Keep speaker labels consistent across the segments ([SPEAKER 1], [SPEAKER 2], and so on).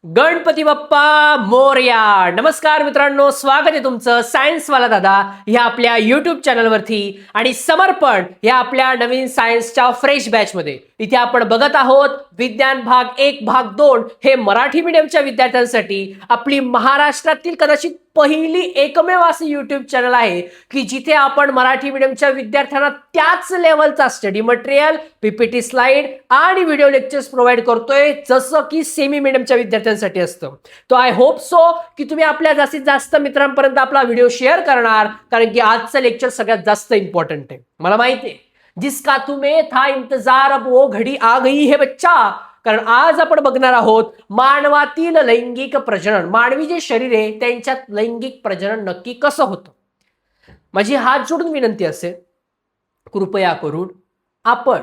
[SPEAKER 1] गणपती बाप्पा मोरया. नमस्कार मित्रांनो, स्वागत आहे तुमचं सायन्सवाला दादा ह्या आपल्या युट्यूब चॅनलवरती आणि समर्पण या आपल्या नवीन सायन्सच्या फ्रेश बॅचमध्ये. इथे आपण बघत आहोत विज्ञान भाग 1 भाग 2 हे मराठी मीडियमच्या विद्यार्थ्यांसाठी आपली महाराष्ट्रातील कदाचित पहिली एकमेव असं युट्यूब चॅनल आहे की जिथे आपण मराठी मीडियमच्या विद्यार्थ्यांना त्याच लेवलचा स्टडी मटेरियल, पीपीटी स्लाइड आणि व्हिडिओ लेक्चर्स प्रोव्हाइड करतोय जसं की सेमी मीडियमच्या विद्यार्थ्यांसाठी असतं. तो आय होप सो की तुम्ही आपल्या जास्तीत जास्त मित्रांपर्यंत आपला व्हिडिओ शेअर करणार, कारण की आजचं लेक्चर सगळ्यात जास्त इम्पॉर्टंट आहे. मला माहिती आहे जिसका तुम्हें था इंतजार अब वो घडी आ गई है बच्चा. कारण आज आपण बघणार आहोत मानवातील लैंगिक प्रजनन. मानवी जे शरीर आहे त्यांच्यात लैंगिक प्रजनन नक्की कसं होतं. माझी हात जोडून विनंती असेल, कृपया करून आपण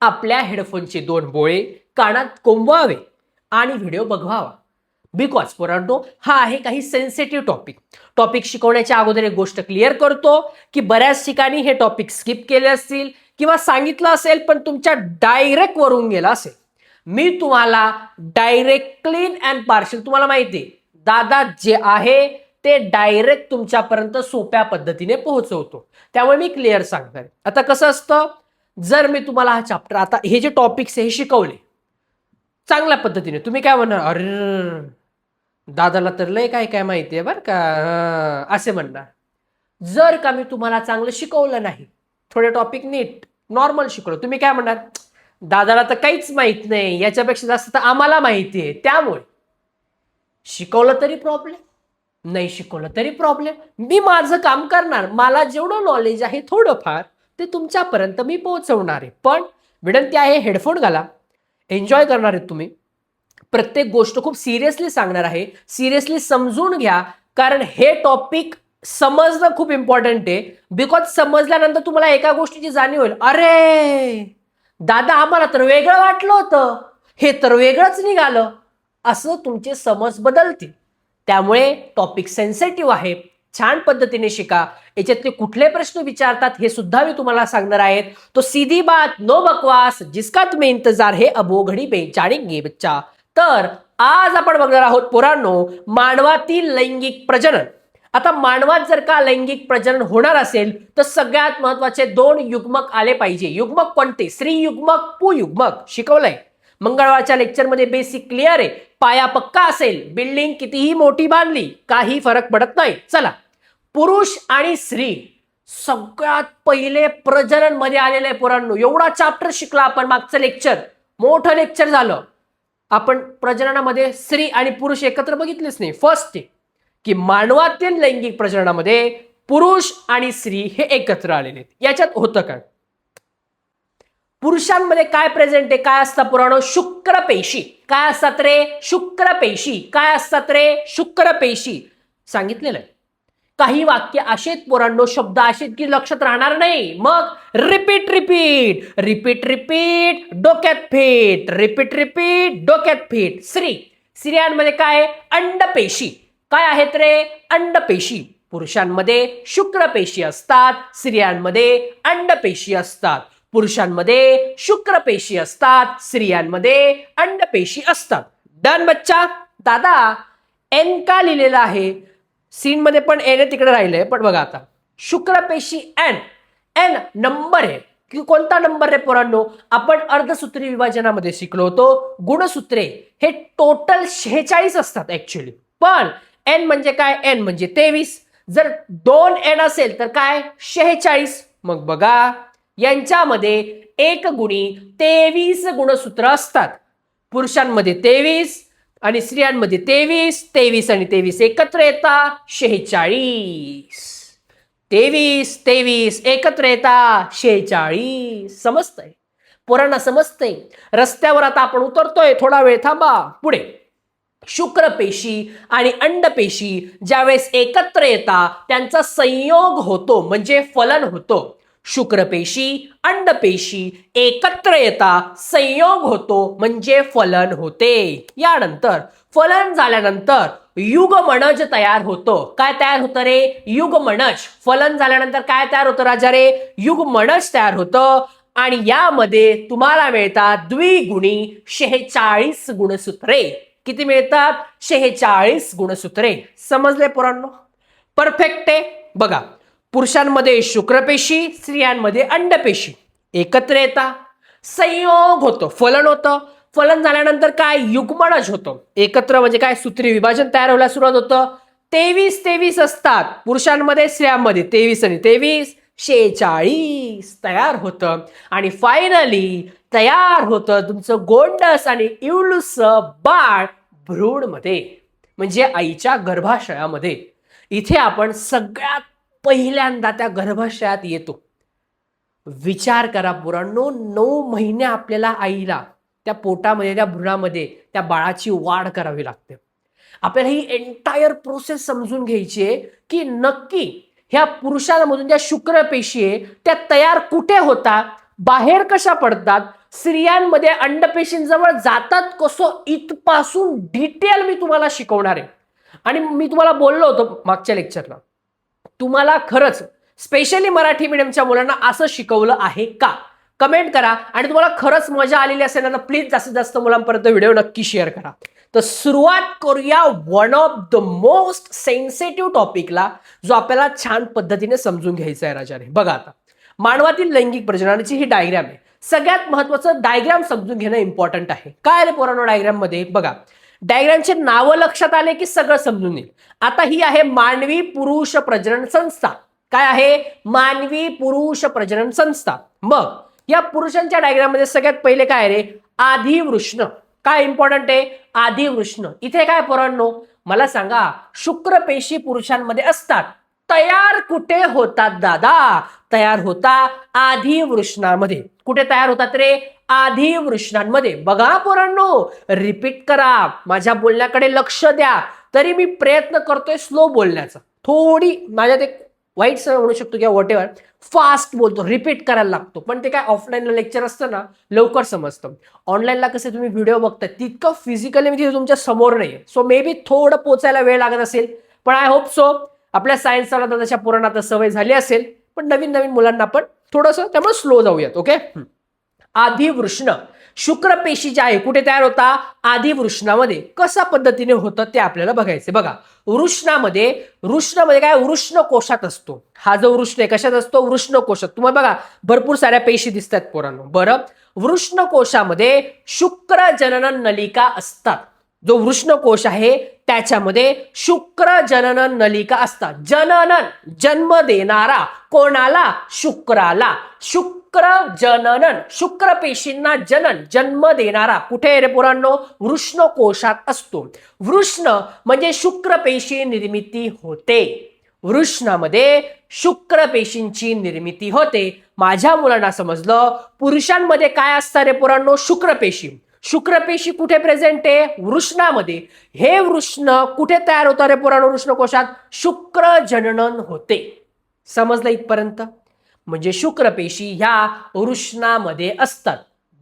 [SPEAKER 1] आपल्या हेडफोनचे 2 बोळे कानात कोंबवावे आणि व्हिडिओ बघवावा. बिकॉज पोरांनो हा आहे काही सेन्सिटिव्ह टॉपिक शिकवण्याच्या अगोदर एक गोष्ट क्लिअर करतो की बऱ्याच ठिकाणी हे टॉपिक स्किप केले असतील किंवा सांगितलं असेल पण तुमच्या डायरेक्ट वरून गेला असेल. मी तुम्हाला डायरेक्ट क्लीन अँड पार्शियल, तुम्हाला माहिती आहे दादा जे आहे ते डायरेक्ट तुमच्यापर्यंत सोप्या पद्धतीने पोहोचवतो. त्यामुळे मी क्लिअर सांगणार. आता कसं असतं, जर मी तुम्हाला हा चॅप्टर आता हे जे टॉपिक्स आहे हे शिकवले चांगल्या पद्धतीने, तुम्ही काय म्हणणार, अरे दादाला तर लय काय काय माहिती आहे बरं का, असे म्हणणार. जर का मी तुम्हाला चांगलं शिकवलं नाही, थोडे टॉपिक नीट नॉर्मल शिकवलं, तुम्ही काय म्हणणार, दादाला तर काहीच माहित नाही, याच्यापेक्षा जास्त तर आम्हाला माहिती आहे. त्यामुळे शिकवलं तरी प्रॉब्लेम, नाही शिकवलं तरी प्रॉब्लेम. मी माझं काम करणार, मला जेवढं नॉलेज आहे थोडंफार ते तुमच्यापर्यंत मी पोहोचवणार आहे. पण विनंती आहे हेडफोन घाला, एन्जॉय करणार आहेत तुम्ही. प्रत्येक गोष्ट खूप सिरियसली सांगणार आहे, सिरियसली समजून घ्या, कारण हे टॉपिक समजणं खूप इम्पॉर्टंट आहे. बिकॉज समजल्यानंतर तुम्हाला एका गोष्टीची जाणीव होईल, अरे दादा आम्हाला तर वेगळं वाटलं होतं, हे तर वेगळंच निघालं, असं तुमचे समज बदलतील. त्यामुळे टॉपिक सेन्सिटिव्ह आहे, छान पद्धतीने शिका. याच्यातले कुठले प्रश्न विचारतात हे सुद्धा मी तुम्हाला सांगणार आहेत. तो सीधी बात, नो बकवास, जिसका तुम्हें इंतजार है अब वो घडी बेचारेंगे बच्चा. तर आज आपण बघणार आहोत पोरांनो मानवातील लैंगिक प्रजनन. आता मानवात जर का लैंगिक प्रजनन होणार असेल तर सगळ्यात महत्वाचे 2 युग्मक आले पाहिजे. युग्मक कोणते? स्त्री युग्मक, पुयुग्मक. शिकवलंय मंगळवारच्या लेक्चरमध्ये, बेसिक क्लिअर आहे. पाया पक्का असेल, बिल्डिंग कितीही मोठी बांधली काही फरक पडत नाही. चला, पुरुष आणि स्त्री सगळ्यात पहिले प्रजनन मध्ये आलेले पोरांनो. एवढा चॅप्टर शिकला आपण, मागचं लेक्चर मोठं लेक्चर झालं. आपण प्रजननामध्ये स्त्री आणि पुरुष एकत्र बघितलेच नाही. फर्स्ट आहे की मानवातील लैंगिक प्रजननामध्ये पुरुष आणि स्त्री हे एकत्र आलेले. याच्यात होतं काय, पुरुषांमध्ये काय प्रेझेंट आहे, काय असतात पुराणो, शुक्रपेशी. काय असतात रे, शुक्रपेशी. काय असतात रे, शुक्रपेशी. सांगितलेलं आहे. काही वाक्य असेत पोरांनो, शब्द असेत की लक्षात राहणार नाही. मग रिपीट रिपीट रिपीट रिपीट डोक्यात फिट, रिपीट रिपीट डोक्यात फिट. स्त्रियांमध्ये काय, अंडपेशी. काय आहेत रे, अंडपेशी. पुरुषांमध्ये शुक्रपेशी असतात, स्त्रियांमध्ये अंडपेशी असतात. पुरुषांमध्ये शुक्रपेशी असतात, स्त्रियांमध्ये अंडपेशी असतात. डन बच्चा. दादा एन का लिहिलेला आहे, सीन मध्ये पण एन तिकडे राहिलंय, पण बघा आता शुक्रपेशी एन. एन नंबर आहे की कोणता नंबर रे पोरांनो, आपण अर्धसूत्री विभाजनामध्ये शिकलो होतो. गुणसूत्रे हे टोटल 46 असतात ऍक्च्युअली, पण एन म्हणजे काय, एन म्हणजे 23. जर 2 एन असेल तर काय, 46. मग बघा यांच्यामध्ये 1 गुणी 23 गुणसूत्र असतात. पुरुषांमध्ये 23 आणि स्त्रियांमध्ये 23. 23 आणि 23 एकत्र येतात 46. 23 एकत्र येतात 46. समजतंय पोरांना, समजतंय. रस्त्यावर आता आपण उतरतोय, थोडा वेळ थांबा. पुढे शुक्रपेशी आणि अंडपेशी ज्यावेळेस एकत्र येतात त्यांचा संयोग होतो म्हणजे फलन होतो. शुक्रपेशी अंडपेशी एकत्र येतात, संयोग होतो म्हणजे फलन होते. यानंतर फलन झाल्यानंतर युगमणज तयार होतो. काय तयार होतं रे, युगमणज. फलन झाल्यानंतर काय तयार होतं राजा रे, युगमणज तयार होतं. आणि यामध्ये तुम्हाला मिळतात द्विगुणी 46 गुणसूत्रे. किती मिळतात? 46 गुणसूत्रे. समजले पोरांनो? परफेक्ट आहे. बघा, पुरुषांमध्ये शुक्रपेशी, स्त्रियांमध्ये अंडपेशी एकत्र येतात, संयोग होतो, फलन होतं. फलन झाल्यानंतर काय? युग्मनज होतं. एकत्र म्हणजे काय? सूत्री विभाजन तयार व्हायला सुरुवात होतं. 23 असतात पुरुषांमध्ये, स्त्रियांमध्ये 23 आणि 23 46 तयार होतं. आणि फायनली तयार होतं तुमचं गोंडस आणि इवलुस बाळ भ्रूणमध्ये, म्हणजे आईच्या गर्भाशयामध्ये. इथे आपण सगळ्यात पहिल्यांदा त्या गर्भाशयात येतो. विचार करा पोरांनो, 9 महिने आपल्याला आईला त्या पोटामध्ये, त्या भ्रूणामध्ये त्या बाळाची वाढ करावी लागते. आपल्याला ही एंटायर प्रोसेस समजून घ्यायची आहे की नक्की ह्या पुरुषांमधून ज्या शुक्रपेशी आहे त्या तयार कुठे होतात, बाहेर कशा पडतात, स्त्रियांमध्ये अंडपेशींजवळ जातात कसं, इथपासून डिटेल मी तुम्हाला शिकवणार आहे. आणि मी तुम्हाला बोललो होतो मागच्या लेक्चरला, तुम्हाला खरंच स्पेशली मराठी मीडियमच्या मुलांना असं शिकवलं आहे का? कमेंट करा. आणि तुम्हाला खरंच मजा आलेली असेल ना, प्लीज जास्तीत जास्त मुलांपर्यंत व्हिडिओ नक्की शेअर करा. तर सुरुवात करूया one of the most sensitive टॉपिकला, जो आपल्याला छान पद्धतीने समजून घ्यायचा आहे राजाने. बघा, आता मानवातील लैंगिक प्रजननाची ही डायग्राम आहे. सगळ्यात महत्वाचं डायग्राम समजून घेणं इम्पॉर्टंट आहे. काय आले पोरांनो डायग्राम मध्ये? बघा, डायग्रामचे नावं लक्षात आले की सगळं समजून येईल. आता ही आहे मानवी पुरुष प्रजनन संस्था. काय आहे? मानवी पुरुष प्रजनन संस्था. मग या पुरुषांच्या डायग्राम मध्ये सगळ्यात पहिले काय रे? आधिवृष्ण. काय इम्पॉर्टंट आहे? आधिवृष्ण. इथे काय पोरांनो मला सांगा, शुक्रपेशी पुरुषांमध्ये असतात, तयार कुठे होतात दादा? तयार होतात आधिवृष्णामध्ये. कुठे तयार होतात रे? आधिवृष्णांमध्ये. बघा पोरांनो, रिपीट करा, माझ्या बोलण्याकडे लक्ष द्या. तरी मी प्रयत्न करतोय स्लो बोलण्याचा. थोडी माझ्यात एक वाईट सवय म्हणू शकतो किंवा व्हॉट एव्हर, फास्ट बोलतो, रिपीट करायला लागतो. पण ते काय ऑफलाईनला लेक्चर असतं ना, लवकर समजतं. ऑनलाईनला कसं तुम्ही व्हिडिओ बघताय तितकं फिजिकली मी तिथे तुमच्या समोर नाहीये. सो मे बी थोडं पोचायला वेळ लागत असेल, पण आय होप सो आपल्या सायन्सला त्याच्या पुराणात आता सवय झाली असेल. पण नवीन नवीन मुलांना पण थोडंसं, त्यामुळे स्लो जाऊयात. ओके. आधिवृष्ण शुक्रपेशी जे आहे कुठे तयार होता? आधिवृष्णामध्ये. कशा पद्धतीने होतं ते आपल्याला बघायचं. बघा, वृष्णामध्ये काय? वृष्ण कोशात असतो. हा जो वृष्ण आहे कशात असतो? वृष्ण कोशात. तुम्हाला बघा भरपूर साऱ्या पेशी दिसतात पोरांनो. बरं, वृष्ण कोशामध्ये शुक्र जनन नलिका असतात. जो वृष्ण कोश आहे त्याच्यामध्ये शुक्र जनन नलिका असतात. जननन जन्म देणारा कोणाला? शुक्राला. शुक्र जननन, शुक्र पेशींना जनन जन्म देणारा कुठे रे पोरांनो? वृष्ण कोशात असतो. वृष्ण म्हणजे शुक्र पेशी निर्मिती होते. वृष्णामध्ये शुक्र पेशींची निर्मिती होते. माझ्या मुलांना समजलं, पुरुषांमध्ये काय असतं रे पोरांनो? शुक्रपेशी. शुक्रपेशी कुठे प्रेझेंट आहे? वृष्णामध्ये. हे वृष्ण कुठे तयार होतं रे पोरांनो? वृष्णकोशात. शुक्र जननन होते. समजलं इथपर्यंत? म्हणजे शुक्रपेशी ह्या वृष्णामध्ये असतात.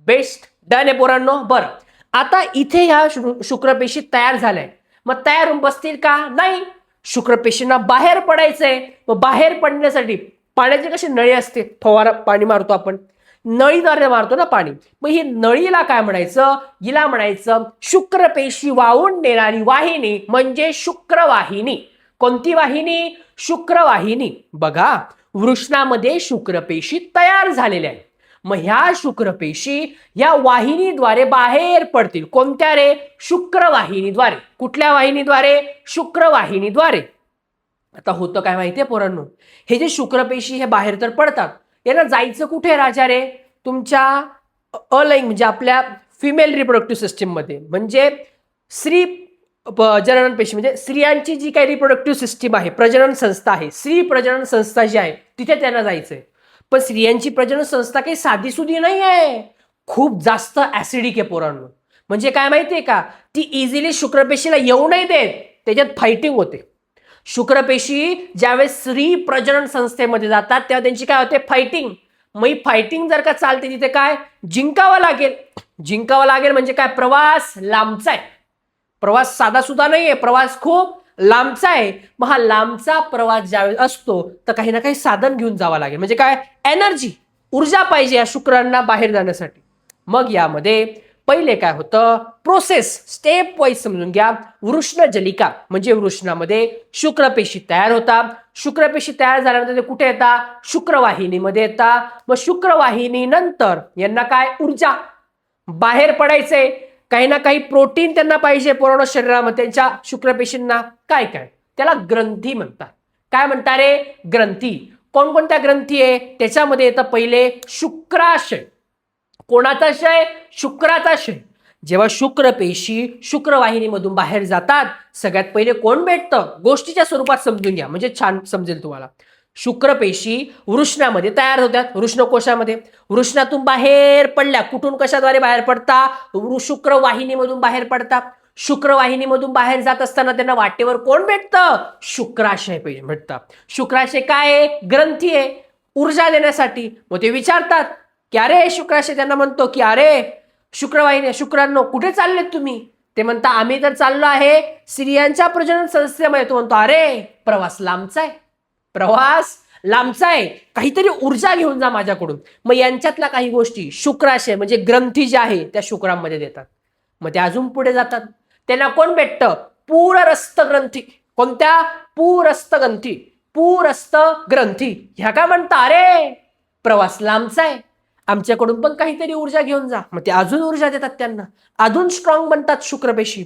[SPEAKER 1] बेस्ट. डन आहे पोरांनो. बरं, आता इथे ह्या शुक्रपेशी तयार झाल्या, मग तयार होऊन बसतील का? नाही. शुक्रपेशींना बाहेर पडायचंय. मग बाहेर पडण्यासाठी पाण्याची कशी नळी असते, फवारा पाणी मारतो आपण, नळीद्वारे मारतो ना पाणी. मग ही नळीला काय म्हणायचं? हिला म्हणायचं शुक्रपेशी वाहून नेणारी वाहिनी, म्हणजे शुक्रवाहिनी. कोणती वाहिनी? शुक्रवाहिनी. बघा, वृष्णामध्ये शुक्रपेशी तयार झालेल्या आहेत. मग ह्या शुक्रपेशी या वाहिनीद्वारे बाहेर पडतील. कोणत्या रे? शुक्रवाहिनीद्वारे. कुठल्या वाहिनीद्वारे? शुक्रवाहिनीद्वारे. आता होतं काय माहितीये पोरांनो, हे जे शुक्रपेशी हे बाहेर तर पडतात, यांना जायचं कुठे राजा रे? तुमच्या अलैंगिक म्हणजे आपल्या फिमेल रिप्रोडक्टिव्ह सिस्टीम मध्ये, म्हणजे स्त्री जनन पेशी, म्हणजे स्त्रियांची जी काही रिप्रोडक्टिव्ह सिस्टीम आहे, प्रजनन संस्था आहे, स्त्री प्रजनन संस्था जी आहे तिथे त्यांना जायचंय. पण स्त्रियांची प्रजनन संस्था काही साधी सुधी नाही आहे, खूप जास्त ऍसिडिक आहे पोरांनो. म्हणजे काय माहितीये का, ती इझिली शुक्रपेशीला येऊ नाही देत, त्याच्यात फायटिंग होते. शुक्रपेशी ज्यावेळेस स्त्री प्रजनन संस्थेमध्ये जातात तेव्हा त्यांची काय होते? फायटिंग. मग ही फायटिंग जर का चालते तिथे काय? जिंकावं लागेल. जिंकावं लागेल म्हणजे काय? प्रवास लांबचा आहे. प्रवास साधा सुद्धा नाहीये, प्रवास खूप लांबचा आहे. मग हा लांबचा प्रवास ज्यावेळेस असतो तर काही ना काही साधन घेऊन जावं लागेल. म्हणजे काय? एनर्जी, ऊर्जा पाहिजे या शुक्रांना बाहेर जाण्यासाठी. मग यामध्ये पहिले काय होतं, प्रोसेस स्टेप वाईज समजून घ्या. वृष्णजलिका म्हणजे वृष्णामध्ये शुक्रपेशी तयार होतात. शुक्रपेशी तयार झाल्यानंतर ते कुठे येतात, शुक्रवाहिनीमध्ये येतात. मग शुक्रवाहिनी नंतर यांना काय, ऊर्जा बाहेर पडायचंय, काही ना काही प्रोटीन त्यांना पाहिजे पूर्ण शरीरामध्ये त्यांच्या शुक्रपेशींना. काय काय त्याला ग्रंथी म्हणतात. काय म्हणतात रे, ग्रंथी. कोणकोणत्या ग्रंथी आहे त्याच्यामध्ये येतं, पहिले शुक्राशय. कोणाचा शय, शुक्राचा शय. जेव्हा शुक्रपेशी शुक्रवाहिनीमधून बाहेर जातात, सगळ्यात पहिले कोण भेटतं, गोष्टीच्या स्वरूपात समजून घ्या म्हणजे छान समजेल तुम्हाला. शुक्रपेशी वृष्णामध्ये तयार होतात, वृष्णकोशामध्ये. वृष्णातून बाहेर पडल्या, कुठून कशाद्वारे बाहेर पडता, शुक्रवाहिनीमधून बाहेर पडतात. शुक्रवाहिनीमधून बाहेर जात असताना त्यांना वाटेवर कोण भेटतं, शुक्राशय भेटतं. शुक्राशय काय आहे, ग्रंथी आहे, ऊर्जा देण्यासाठी. मग ते विचारतात की अरे, शुक्राशय त्यांना म्हणतो की अरे शुक्रवाहिनी, शुक्रांनो कुठे चाललेत तुम्ही. ते म्हणता आम्ही तर चाललो आहे स्त्रियांच्या प्रजनन संस्थेमध्ये. तो म्हणतो अरे, प्रवास लांबचा आहे, प्रवास लांबचा आहे, काहीतरी ऊर्जा घेऊन जा माझ्याकडून. मग यांच्यातल्या काही गोष्टी शुक्राशय म्हणजे ग्रंथी ज्या आहे त्या शुक्रांमध्ये देतात. मग ते अजून पुढे जातात, त्यांना कोण भेटतं, पूरस्थ ग्रंथी. कोणत्या, पूरस्थ ग्रंथी. पूरस्थ ग्रंथी ह्या काय म्हणता, अरे प्रवास लांबचा आहे, आमच्याकडून पण काहीतरी ऊर्जा घेऊन जा. मग ते अजून ऊर्जा देतात त्यांना, अजून स्ट्रॉंग बनतात शुक्रपेशी.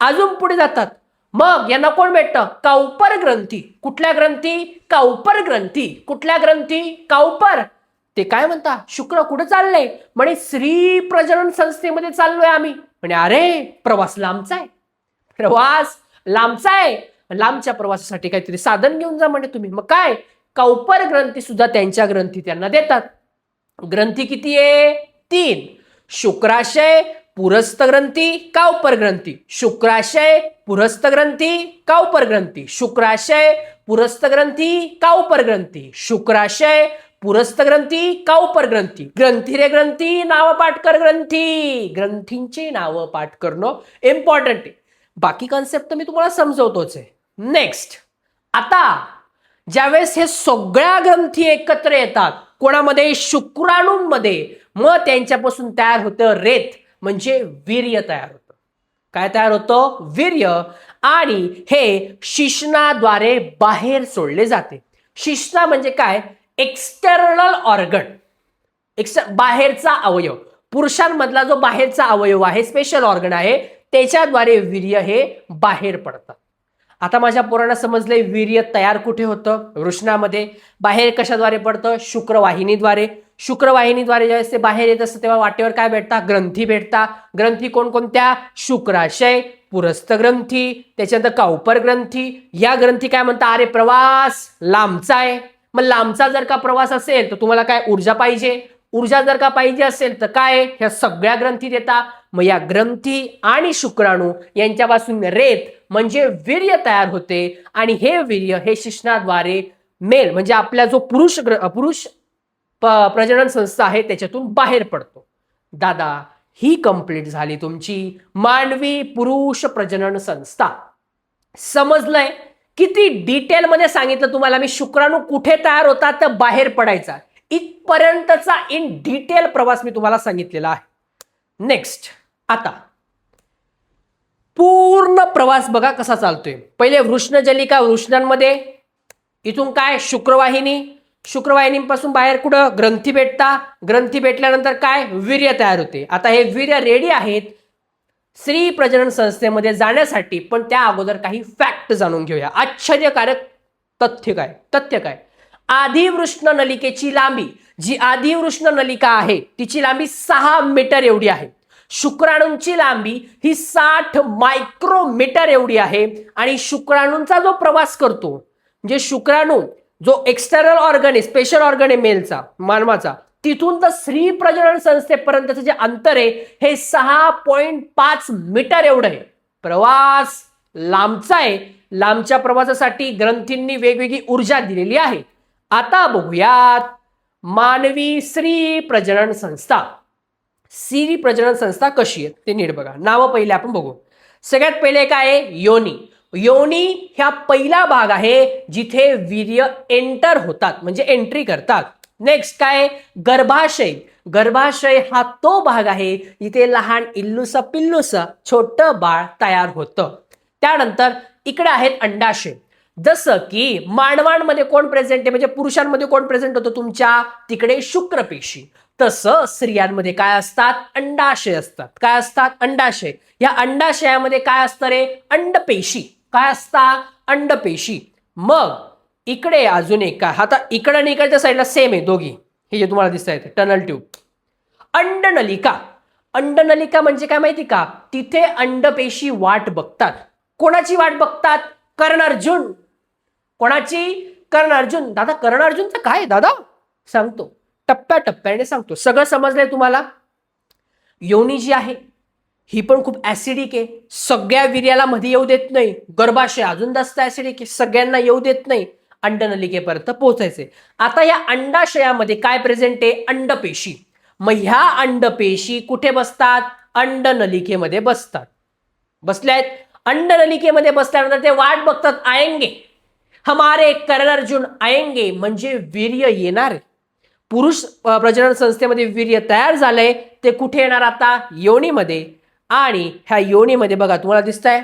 [SPEAKER 1] अजून पुढे जातात, मग यांना कोण भेटतं, काउपर ग्रंथी. कुठल्या ग्रंथी, काउपर ग्रंथी. कुठल्या ग्रंथी, काउपर. ते काय म्हणता, शुक्र कुठे चाललंय, म्हणे स्त्री प्रजनन संस्थेमध्ये चाललोय आम्ही. म्हणे अरे, प्रवास लांबचा आहे, प्रवास लांबचा आहे, लांबच्या प्रवासासाठी काहीतरी साधन घेऊन जा म्हणे तुम्ही. मग काय, काउपर ग्रंथी सुद्धा त्यांच्या ग्रंथी त्यांना देतात. ग्रंथी किती आहे, 3. शुक्राशय, पुरस्थ ग्रंथी, काउपर ग्रंथी. शुक्राशय, पुरस्थ ग्रंथी, काउपर ग्रंथी. शुक्राशय, पुरस्थ ग्रंथी, काउपर ग्रंथी. शुक्राशय, पुरस्थ ग्रंथी, काउपर ग्रंथी. ग्रंथी रे ग्रंथी, नाव पाठ कर ग्रंथी. ग्रंथींची नावं पाठ करणं इम्पॉर्टंट आहे. बाकी कॉन्सेप्ट मी तुम्हाला समजवतोच आहे. नेक्स्ट, आता ज्यावेळेस हे सगळ्या ग्रंथी एकत्र येतात कोणामध्ये, शुक्राणूंमध्ये, मग त्यांच्यापासून तयार होतं रेत म्हणजे वीर्य तयार होतं. काय तयार होतं, वीर्य. आणि हे शिश्नाद्वारे बाहेर सोडले जाते. शिश्ना म्हणजे काय, एक्सटर्नल ऑर्गन, बाहेरचा अवयव. पुरुषांमधला जो बाहेरचा अवयव आहे, स्पेशल ऑर्गन आहे, त्याच्याद्वारे वीर्य हे बाहेर पडतात. आता माझ्या पोरांना समजलंय वीर्य तयार कुठे होतं, वृषणामध्ये. बाहेर कशाद्वारे पडतं, शुक्रवाहिनीद्वारे. शुक्रवाहिनीद्वारे ज्यावेळेस ते बाहेर येत असतं तेव्हा वाटेवर काय भेटतात, ग्रंथी भेटतात. ग्रंथी कोणकोणत्या, शुक्राशय, पुरस्थ ग्रंथी, त्याच्यानंतर काउपर ग्रंथी. या ग्रंथी काय म्हणतात, अरे प्रवास लांबचा आहे. मग लांबचा जर का प्रवास असेल तर तुम्हाला काय, ऊर्जा पाहिजे. ऊर्जा जर का पाहिजे असेल तर काय, ह्या सगळ्या ग्रंथी देतात. मग या ग्रंथी आणि शुक्राणू यांच्यापासून रेत म्हणजे वीर्य तयार होते. आणि हे वीर्य हे शिश्नाद्वारे मेल म्हणजे आपला जो पुरुष प्रजनन संस्था आहे त्याच्यातून बाहेर पडतो. दादा, ही कंप्लीट झाली तुमची मानवी पुरुष प्रजनन संस्था. समजलंय, किती डिटेलमध्ये सांगितलं तुम्हाला मी, शुक्राणू कुठे तयार होतात तर बाहेर पडायचा, इथपर्यंतचा इन डिटेल प्रवास मी तुम्हाला सांगितलेला आहे. नेक्स्ट, आता पूर्ण प्रवास बघा कसा चालतोय. पहिले वृष्णजलिका, वृष्णांमध्ये. इथून काय, शुक्रवाहिनी. शुक्रवाहिनीपासून बाहेर कुठं, ग्रंथी भेटता. ग्रंथी भेटल्यानंतर काय, वीर्य तयार होते. आता हे वीर्य रेडी आहेत स्त्री प्रजनन संस्थेमध्ये जाण्यासाठी. पण त्या अगोदर काही फॅक्ट जाणून घेऊया. आश्चर्यकारक तथ्य काय, आधिवृष्ण नलिकेची लांबी, जी आधिवृष्ण नलिका आहे तिची लांबी 6 मीटर एवढी आहे. शुक्राणूंची लांबी ही 60 मायक्रोमीटर एवढी आहे. आणि शुक्राणूंचा जो प्रवास करतो, म्हणजे शुक्राणू जो एक्सटर्नल ऑर्गन आहे, स्पेशल ऑर्गन आहे मेलचा, मानवाचा, तिथून तर स्त्री प्रजनन संस्थेपर्यंतचं जे अंतर आहे हे 6.5 मीटर एवढं आहे. प्रवास लांबचा आहे. लांबच्या प्रवासासाठी ग्रंथींनी वेगवेगळी ऊर्जा दिलेली आहे. आता बघूयात मानवी स्त्री प्रजनन संस्था. स्त्री प्रजनन संस्था कशी आहे ते नीट बघा. नावं पहिले आपण बघू. सगळ्यात पहिले काय आहे, योनी. योनी ह्या पहिला भाग आहे जिथे वीर्य एंटर होतात म्हणजे एंट्री करतात. नेक्स्ट काय? गर्भाशय. गर्भाशय हा तो भाग आहे जिथे लहान इल्लूस पिल्लूस छोटं बाळ तयार होतं. त्यानंतर इकडे आहेत अंडाशय. जसं की मानवांमध्ये कोण प्रेझेंट आहे, म्हणजे पुरुषांमध्ये कोण प्रेझेंट होतं तुमच्या तिकडे? शुक्रपेशी. तसं स्त्रियांमध्ये काय असतात? अंडाशय असतात. काय असतात? अंडाशय. या अंडाशयामध्ये काय असतं रे? अंडपेशी. काय असतात? अंडपेशी. मग इकडे अजून एक काय? आता इकडे आणि इकडच्या साईडला सेम आहे दोघी. हे जे तुम्हाला दिसत आहे टनल ट्यूब. अंडनलिका. अंडनलिका म्हणजे काय माहिती का? तिथे अंडपेशी वाट बघतात. कोणाची वाट बघतात? कर्ण अर्जुन. कोणाची? कर्ण अर्जुन. दादा कर्ण अर्जुनचं काय दादा? सांगतो, टप्प्याटप्प्याने सांगतो. सगळं समजलंय तुम्हाला? योनी जी आहे ही पण खूप ऍसिडिक आहे. सगळ्या वीर्याला मध्ये येऊ देत नाही. गर्भाशय अजून जास्त ऍसिडिक आहे, सगळ्यांना येऊ देत नाही. अंडनलिकेपर्यंत पोहोचायचे. आता या अंडाशयामध्ये काय प्रेझेंट आहे? अंडपेशी. मग ह्या अंडपेशी कुठे बसतात? अंडनलिकेमध्ये बसतात. बसल्यात. अंडनलिकेमध्ये बसल्यानंतर ते वाट बघतात, आएंगे हमारे कर्ण अर्जुन आएंगे, म्हणजे वीर्य येणार आहे. पुरुष प्रजनन संस्थेमध्ये वीर्य तयार झालंय, ते कुठे येणार आता? योनीमध्ये. आणि ह्या योनीमध्ये बघा तुम्हाला दिसतंय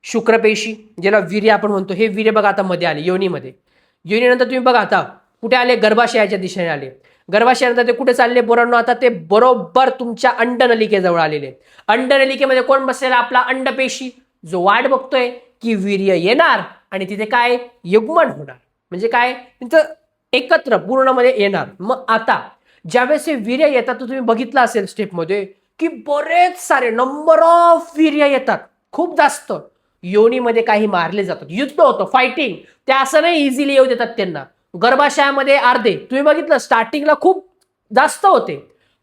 [SPEAKER 1] शुक्रपेशी, ज्याला वीर्य आपण म्हणतो, हे वीर्य बघा आता मध्ये आले योनीमध्ये. योनीनंतर तुम्ही बघा आता कुठे आले? गर्भाशयाच्या दिशेने आले. गर्भाशयानंतर ते कुठे चालले पोरांनो? आता ते बरोबर तुमच्या अंडनलिकेजवळ आलेले. अंडनलिकेमध्ये कोण बसलेला? आपला अंडपेशी, जो वाट बघतोय की वीर्य येणार आणि तिथे काय? युग्मन होणार. म्हणजे काय? तिथं एकत्र पूर्णमध्ये येणार. मग आता ज्यावेळेस हे वीर्य येतात, तर तुम्ही बघितलं असेल स्टेपमध्ये की बरेच सारे नंबर ऑफ वीर्य येतात, खूप जास्त. योनीमध्ये काही मारले जातात, युद्ध होतं, फायटिंग. ते असं नाही इझिली येऊ देतात त्यांना. गर्भाशयामध्ये अर्धे तुम्ही बघितलं स्टार्टिंगला खूप जास्त होते.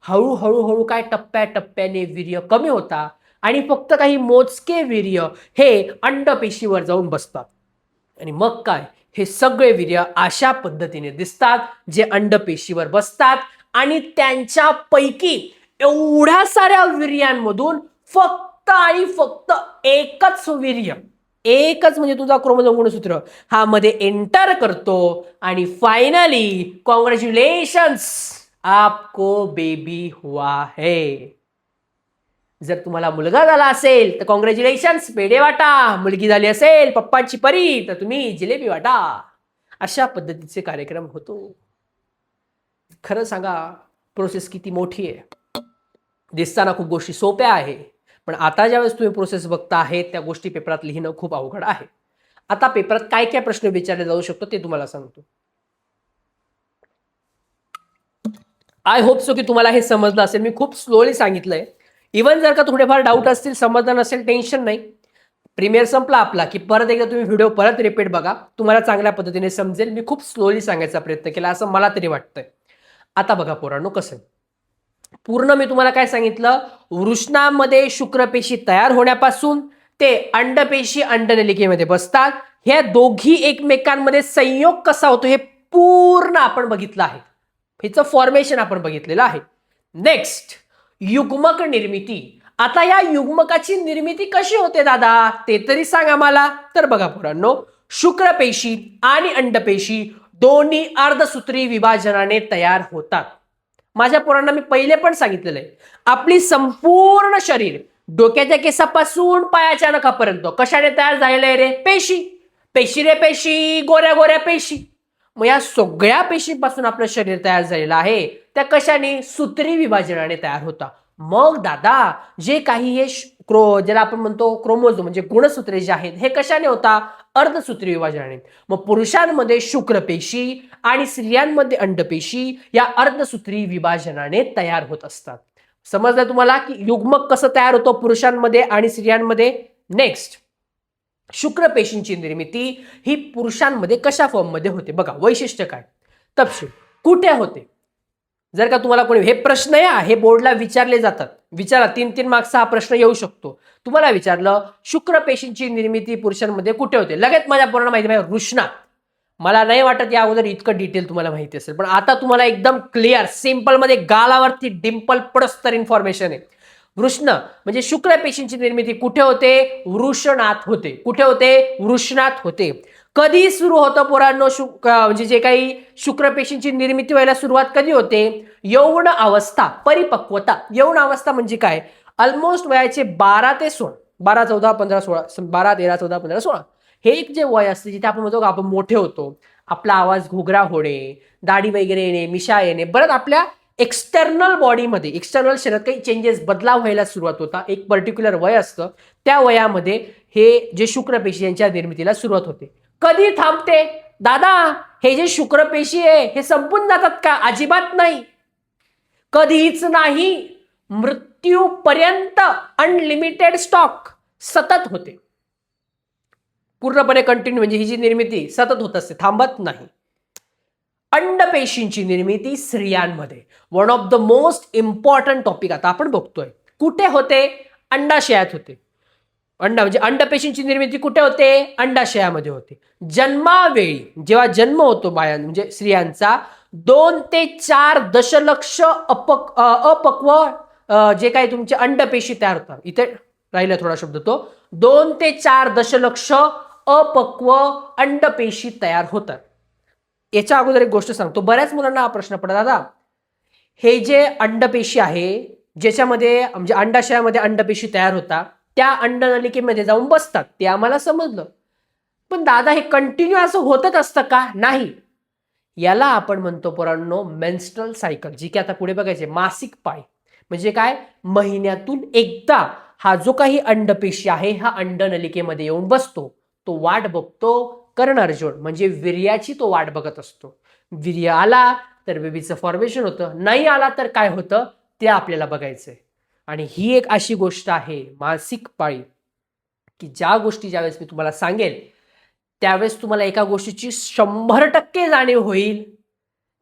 [SPEAKER 1] हळूहळू हळू काय टप्प्याटप्प्याने वीर्य कमी होता आणि फक्त काही मोजके वीर्य हे अंडपेशीवर जाऊन बसतात. आणि मग काय? हे सगळे वीर्य अशा पद्धतीने दिसतात जे अंडपेशीवर बसतात. आणि त्यांच्यापैकी एवढ्या साऱ्या वीर्यांमधून फक्त आणि फक्त एकच वीर्य, एकच म्हणजे तुझा क्रोमोझोम गुणसूत्र हा मध्ये एंटर करतो. आणि फायनली कॉंग्रॅच्युलेशन्स, आपको बेबी हुआ है. जर तुम्हाला मुलगा झाला असेल तर कॉंग्रॅच्युलेशन्स, पेढे वाटा. मुलगी झाली असेल पप्पांची परी तर तुम्ही जिलेबी वाटा. अशा पद्धतीचे कार्यक्रम होतो. खरं सांगा प्रोसेस किती मोठी आहे. दिसताना खूप गोष्टी सोप्या आहे, पण आता ज्यावेळेस तुम्ही प्रोसेस बघता आहे त्या गोष्टी पेपरात लिहिणं खूप अवघड आहे. आता पेपरात काय काय प्रश्न विचारले जाऊ शकतो ते तुम्हाला सांगतो. आय होप सो की तुम्हाला हे समजलं असेल. मी खूप स्लोली सांगितलंय. इवन जर का थोडेफार डाऊट असतील, समजलं नसेल, टेन्शन नाही. प्रीमियर संपला आपला की परत एकदा तुम्ही व्हिडिओ परत रिपीट बघा, तुम्हाला चांगल्या पद्धतीने समजेल. मी खूप स्लोली सांगायचा प्रयत्न केला असं मला तरी वाटतंय. आता बघा पोरांनो कसं पूर्ण मी तुम्हाला काय सांगितलं? वृषणामध्ये शुक्रपेशी तयार होण्यापासून ते अंडपेशी अंडनलिकेमध्ये बसतात. ह्या दोघी एकमेकांमध्ये संयोग कसा होतो हे पूर्ण आपण बघितलं आहे. हिचं फॉर्मेशन आपण बघितलेलं आहे. नेक्स्ट युग्मक निर्मिती. आता या युग्मकाची निर्मिती कशी होते दादा ते तरी सांगा मला. तर बघा पोरांनो, शुक्रपेशी आणि अंडपेशी दोन्ही अर्धसूत्री विभाजनाने तयार होतात. माझ्या पोरांना मी पहिले पण सांगितलेलं आहे, आपली संपूर्ण शरीर डोक्याच्या केसापासून पायाच्या नखापर्यंत कशाने तयार झालेलं आहे रे? पेशी. पेशी रे पेशी, गोऱ्या गोऱ्या पेशी. मग या सगळ्या पेशीपासून आपलं शरीर तयार झालेलं आहे. त्या कशाने? सूत्री विभाजनाने तयार होता. मग दादा जे काही हे ज्याला आपण म्हणतो क्रोमोझोम म्हणजे गुणसूत्रे जे आहेत हे कशाने होता? अर्धसूत्री विभाजनाने. मग पुरुषांमध्ये शुक्रपेशी आणि स्त्रियांमध्ये अंडपेशी या अर्धसूत्री विभाजनाने तयार होत असतात. समजलं तुम्हाला की युग्मक कसं तयार होतो पुरुषांमध्ये आणि स्त्रियांमध्ये? नेक्स्ट शुक्रपेशींची निर्मिती ही पुरुषांमध्ये कशा फॉर्ममध्ये होते? बघा वैशिष्ट्य काय, तपशील कुठे होते? जर का तुम्हाला कोणी हे प्रश्न आहे, हे बोर्डला विचारले जातात, विचारा 3-3 मार्क्सचा हा प्रश्न येऊ शकतो. तुम्हाला विचारलं शुक्रपेशींची निर्मिती पुरुषांमध्ये कुठे होते, लगेच माझ्या पूर्ण माहिती आहे वृषणात. मला नाही वाटत या अगोदर इतकं डिटेल तुम्हाला माहिती असेल, पण आता तुम्हाला एकदम क्लिअर सिंपल मध्ये गालावरती डिंपल पडस्तर इन्फॉर्मेशन आहे. वृषण म्हणजे शुक्रपेशींची निर्मिती कुठे होते? वृषणात होते. कुठे होते? वृषणात होते. कधी सुरू होतं पोरांनो म्हणजे जे काही शुक्रपेशींची निर्मिती व्हायला सुरुवात कधी होते? यौवन अवस्था, परिपक्वता. यौवन अवस्था म्हणजे काय? ऑलमोस्ट वयाचे 12 ते 16, 12, 14, 15, 16, 12, 13, 14, 15, 16 हे एक जे वय असते जिथे आपण म्हणतो आपण मोठे होतो, आपला आवाज घोगरा होणे, दाढी वगैरे येणे, मिशा येणे, बरं आपल्या एक्सटर्नल बॉडीमध्ये, एक्सटर्नल शरीरात काही चेंजेस, बदलाव व्हायला सुरुवात होता. एक पर्टिक्युलर वय असतं, त्या वयामध्ये हे जे शुक्रपेशी यांच्या निर्मितीला सुरुवात होते. कधी थांबते दादा? हे जे शुक्रपेशी आहे हे संपून जातात का? अजिबात नाही, कधीच नाही. मृत्यूपर्यंत अनलिमिटेड स्टॉक सतत होते, पूर्णपणे कंटिन्यू. म्हणजे ही जी निर्मिती सतत होत असते, थांबत नाही. अंडपेशींची निर्मिती स्त्रियांमध्ये one of the most important topic आता आपण बघतोय. कुठे होते? अंडाशयात होते. म्हणजे अंडपेशींची निर्मिती कुठे होते? अंडाशयामध्ये होते. जन्मावेळी जेव्हा जन्म होतो म्हणजे स्त्रियांचा, 2 ते 4 दशलक्ष अपक्व जे काही तुमचे अंडपेशी तयार होतात. इथे राहिला थोडा शब्द तो, 2 ते 4 दशलक्ष अपक्व अंडपेशी तयार होतात. याच्या अगोदर एक गोष्ट सांगतो, बऱ्याच मुलांना हा प्रश्न पडला, दादा हे जे अंडपेशी आहे ज्याच्यामध्ये म्हणजे अंडाशयामध्ये अंडपेशी तयार होतात, त्या अंडनलिकेमध्ये जाऊन बसतात, ते आम्हाला समजलं, पण दादा हे कंटिन्यू असं होतच असतं का? नाही. याला आपण म्हणतो पोरांनो मेन्स्ट्रल सायकल, जी की आता पुढे बघायचे. मासिक पाळी म्हणजे काय? महिन्यातून एकदा हा जो काही अंडपेशी आहे हा अंडनलिकेमध्ये येऊन बसतो, तो वाट बघतो कर्णअर्जुन, म्हणजे वीर्याची तो वाट बघत असतो. वीर्य आला तर बेबीचं फॉर्मेशन होतं, नाही आला तर काय होतं ते आपल्याला बघायचंय. आणि ही एक अशी गोष्ट आहे मासिक पाळी की ज्या गोष्टी ज्यावेळेस मी तुम्हाला सांगेल त्यावेळेस तुम्हाला एका गोष्टीची 100% जाणीव होईल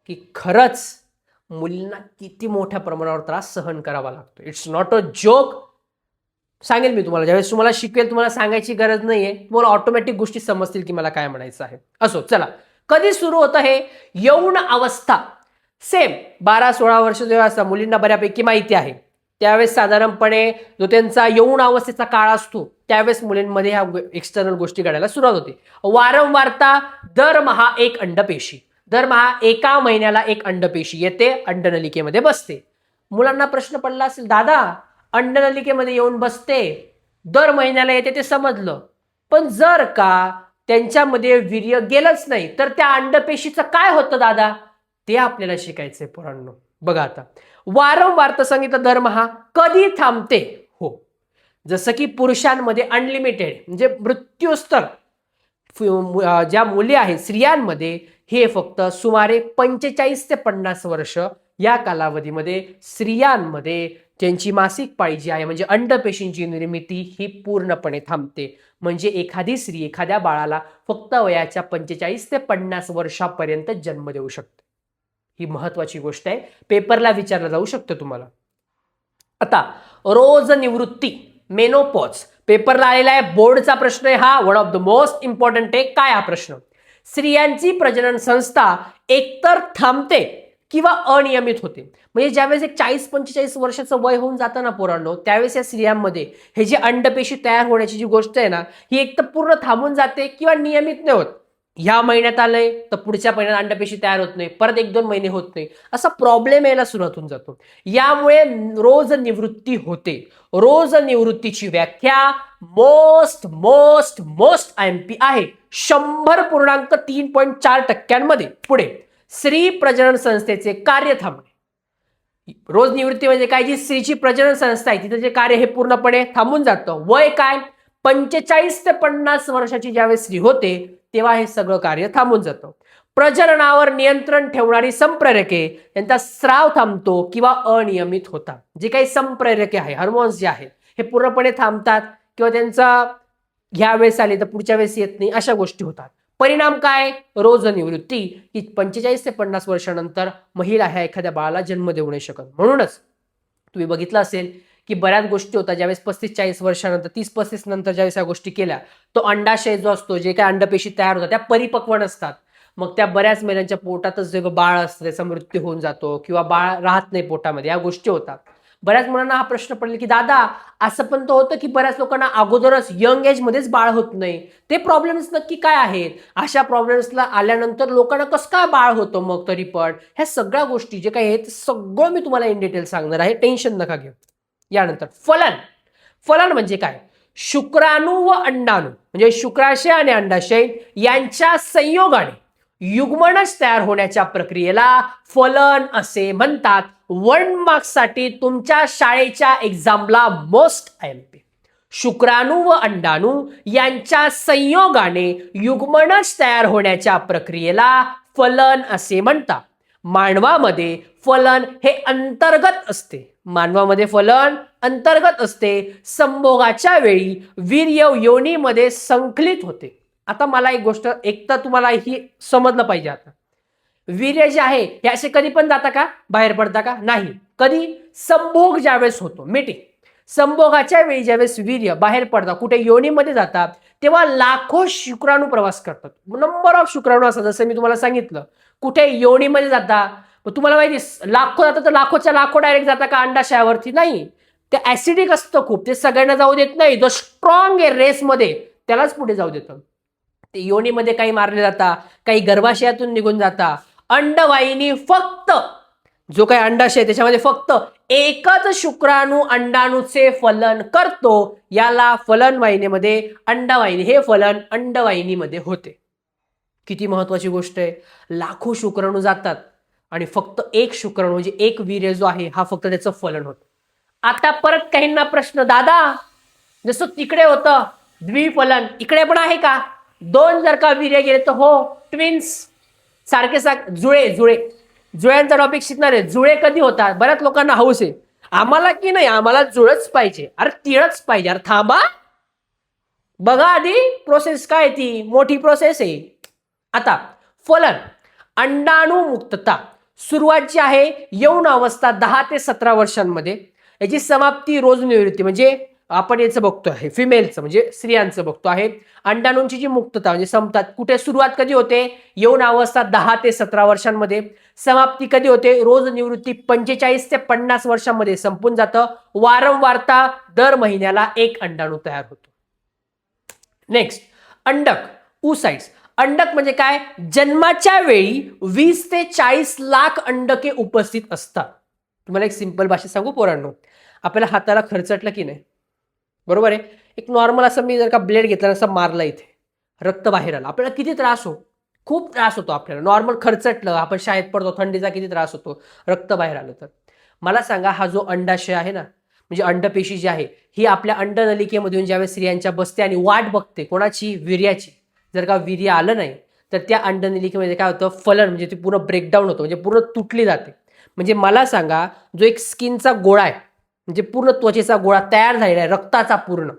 [SPEAKER 1] की खरंच मुलींना किती मोठ्या प्रमाणावर त्रास सहन करावा लागतो. It's not a joke. सांगेल मी तुम्हाला, ज्यावेळेस तुम्हाला शिकवेल तुम्हाला सांगायची गरज नाहीये, तुम्हाला ऑटोमॅटिक गोष्टी समजतील की मला काय म्हणायचं आहे. असो, चला, कधी सुरू होतं हे? यौन अवस्था. सेम 12-16 वर्ष जेव्हा असतात, मुलींना बऱ्यापैकी माहिती आहे, त्यावेळेस साधारणपणे जो त्यांचा यौन अवस्थेचा काळ असतो त्यावेळेस मुलींमध्ये ह्या एक्सटर्नल गोष्टी घडायला सुरुवात होते. वारंवारता, दरमहा एक अंडपेशी, दरमहा एका महिन्याला एक अंडपेशी येते, अंडनलिकेमध्ये बसते. मुलांना प्रश्न पडला असेल, दादा अंडनलिकेमध्ये येऊन बसते, दर महिन्याला येते ते समजलं, पण जर का त्यांच्यामध्ये वीर्य गेलंच नाही तर त्या अंडपेशीचं काय होतं दादा? ते आपल्याला शिकायचंय पोरांनो. बघा आता, वारंवार तर सांगितलं दरमहा. कधी थांबते? हो, जसं की पुरुषांमध्ये अनलिमिटेड म्हणजे मृत्यूस्तर, ज्या मुली आहेत स्त्रियांमध्ये हे फक्त सुमारे 45 ते 50 वर्ष या कालावधीमध्ये स्त्रियांमध्ये त्यांची मासिक पाळी जी आहे म्हणजे अंडपेशींची निर्मिती ही पूर्णपणे थांबते. म्हणजे एखादी स्त्री एखाद्या बाळाला फक्त वयाच्या 45 ते 50 वर्षापर्यंत जन्म देऊ शकते. ही महत्वाची गोष्ट आहे, पेपरला विचारलं जाऊ शकतं तुम्हाला. आता रोज निवृत्ती, मेनोपॉज, पेपरला आलेला आहे, बोर्डचा प्रश्न आहे हा, one of the most important आहे. काय हा प्रश्न? स्त्रियांची प्रजनन संस्था एकतर थांबते किंवा अनियमित होते. म्हणजे ज्यावेळेस एक 40-45 वर्षाचं वय होऊन जातं ना पोरांनो, त्यावेळेस या स्त्रियांमध्ये हे जे अंडपेशी तयार होण्याची जी गोष्ट आहे ना, ही एक तर पूर्ण थांबून जाते किंवा नियमित नाही होत. ह्या महिन्यात आलंय तर पुढच्या महिन्यात अंडपेशी तयार होत नाही, परत 1-2 महिने होत नाही, असा प्रॉब्लेम यायला सुरुवात होऊन जातो. यामुळे रोज निवृत्ती होते. रोज निवृत्तीची व्याख्या मोस्ट मोस्ट मोस्ट IMP आहे 100.3.4% पुढे. स्त्री प्रजनन संस्थेचे कार्य थांबणे. रोज निवृत्ती म्हणजे काय? जी स्त्रीची प्रजनन संस्था आहे तिथे जे कार्य हे पूर्णपणे थांबून जातं. वय काय? 45 ते 50 वर्षाची ज्यावेळेस स्त्री होते तेव्हा हे सगळं कार्य थांबून जातं. प्रजननावर नियंत्रण ठेवणारी संप्रेरके यांचा स्राव थांबतो किंवा अनियमित होतात. जे काही संप्रेरके आहे, हार्मोन्स जे आहेत हे पूर्णपणे थांबतात किंवा त्यांचा ह्या वेळेस आले तर पुढच्या वेळेस येत नाही, अशा गोष्टी होतात. परिणाम काय? रोज निवृत्ती ही 45 ते 50 वर्षानंतर महिला ह्या एखाद्या बाळाला जन्म देऊ नाही शकत. म्हणूनच तुम्ही बघितलं असेल की बऱ्याच गोष्टी होतात ज्यावेळेस 35-40 वर्षानंतर, 30-35 नंतर ज्यावेळेस या गोष्टी केल्या, तो अंडाशय जो असतो, जे काही अंडपेशी तयार होतात त्या परिपक्व नसतात. मग त्या बऱ्याच महिन्यांच्या पोटातच जे बाळ असतं त्याचा मृत्यू होऊन जातो किंवा बाळ राहत नाही पोटामध्ये, या गोष्टी होतात. बऱ्याच मुलांना हा प्रश्न पडला की दादा असं पण तर होतं की बऱ्याच लोकांना अगोदरच यंग एज मध्येच बाळ होत नाही, ते प्रॉब्लेम्स नक्की काय आहेत? अशा प्रॉब्लेम्सला आल्यानंतर लोकांना कसं काय बाळ होतं मग तरी पण? ह्या सगळ्या गोष्टी जे काही आहेत सगळं मी तुम्हाला इन डिटेल सांगणार आहे, टेन्शन नका घेऊ. यानंतर फलन. फलन म्हणजे काय? शुक्राणू व अंडाणू म्हणजे शुक्राशय आणि अंडाशय यांच्या संयोगाने युग्मनज तयार होण्याच्या प्रक्रियेला फलन असे म्हणतात. 1 मार्क्ससाठी तुमच्या शाळेच्या एक्झामला मोस्ट IMP. शुक्राणू व अंडाणू यांच्या संयोगाने युग्मनज तयार होण्याच्या प्रक्रियेला फलन असे म्हणतात. मानवामध्ये फलन हे अंतर्गत असते. मानवामध्ये फलन अंतर्गत असते. संभोगाच्या वेळी वीर्य योनीमध्ये संकलित होते. आता मला एक गोष्ट एक तर तुम्हाला ही समजलं पाहिजे. आता वीर्य जे आहे हे असे कधी पण जाता का, बाहेर पडता का? नाही. कधी? संभोग ज्यावेळेस होतो, मीटिंग, संभोगाच्या वेळी ज्यावेळेस वीर्य बाहेर पडतात, कुठे योनीमध्ये जातात, तेव्हा लाखो शुक्राणू प्रवास करतात. नंबर ऑफ शुक्राणू असतात. जसं मी तुम्हाला सांगितलं, कुठे योनीमध्ये जाता, तुम्हाला माहिती लाखो जातात तर लाखोच्या लाखो डायरेक्ट जाता का अंडाशयावरती? नाही. ते ऍसिडिक असतं खूप, ते सगळ्यांना जाऊ देत नाही. जो स्ट्रॉंग आहे रेसमध्ये त्यालाच पुढे जाऊ देतं. ते योनीमध्ये काही मारले जाता, काही गर्भाशयातून निघून जाता. अंडवाहिनी फक्त जो काही अंडाशय आहे त्याच्यामध्ये फक्त एकच शुक्राणू अंडाणूचे फलन करतो. याला फलन वाहिनीमध्ये अंडवाहिनी, हे फलन अंडवाहिनीमध्ये होते. किती महत्वाची गोष्ट आहे. लाखो शुक्राणू जातात आणि फक्त एक शुक्राणू म्हणजे एक वीर्य जो आहे हा फक्त त्याचं फलन होतं. आता परत काहींना प्रश्न, दादा जसं तिकडे होतं द्विफलन, इकडे पण आहे का? 2 जर का वीर्य गेले तर हो, ट्विन्स सारखे जुळे जुळे जुळ्यांचा टॉपिक शिकणार आहे. जुळे कधी होतात? बऱ्याच लोकांना हौस आहे, आम्हाला की नाही आम्हाला जुळच पाहिजे. अरे तिळच पाहिजे. अरे थांबा, बघा आधी प्रोसेस काय, ती मोठी प्रोसेस आहे. आता फलन अंडाणू मुक्तता सुरुवात जी आहे यौन अवस्था 10 ते 17 वर्षांमध्ये, याची समाप्ती रोज निवृत्ती म्हणजे आपण याचं बघतो आहे फिमेलचं म्हणजे स्त्रियांचं बघतो आहे. अंडाणूंची जी मुक्तता म्हणजे संपतात कुठे, सुरुवात कधी होते? यौन अवस्था 10 ते 17 वर्षांमध्ये. समाप्ती कधी होते? रोज निवृत्ती 45 ते 50 वर्षांमध्ये संपून जातं. वारंवारता दर महिन्याला एक अंडाणू तयार होतो. Next अंडक, oocytes. अंडक म्हणजे काय? जन्माच्या वेळी 20 ते 40 लाख अंडके उपस्थित असतात. तुम्हाला एक सिंपल भाषेत सांगू पोरांनो, आपल्याला हाताला खरचटलं की नाही, बरोबर आहे, एक नॉर्मल असं मी जर का ब्लेड घेतला असं मारला, इथे रक्त बाहेर आलं, आपल्याला किती त्रास हो, खूप त्रास होतो आपल्याला. नॉर्मल खरचटलं, आपण शाळेत पडतो, थंडीचा किती त्रास होतो, रक्त बाहेर आलं तर. मला सांगा, हा जो अंडाशय आहे ना, म्हणजे अंडपेशी जी आहे ही आपल्या अंडनलिकेमधून ज्यावेळेस स्त्रियांच्या बसते आणि वाट बघते कोणाची? वीर्याची. जर का वीर्य आलं नाही तर त्या अंडनलिकेमध्ये काय होतं? फलन म्हणजे ती पूर्ण ब्रेकडाऊन होतं, म्हणजे पूर्ण तुटली जाते. म्हणजे मला सांगा, जो एक स्किनचा गोळा आहे म्हणजे पूर्ण त्वचेचा गोळा तयार झालेला आहे रक्ताचा पूर्ण,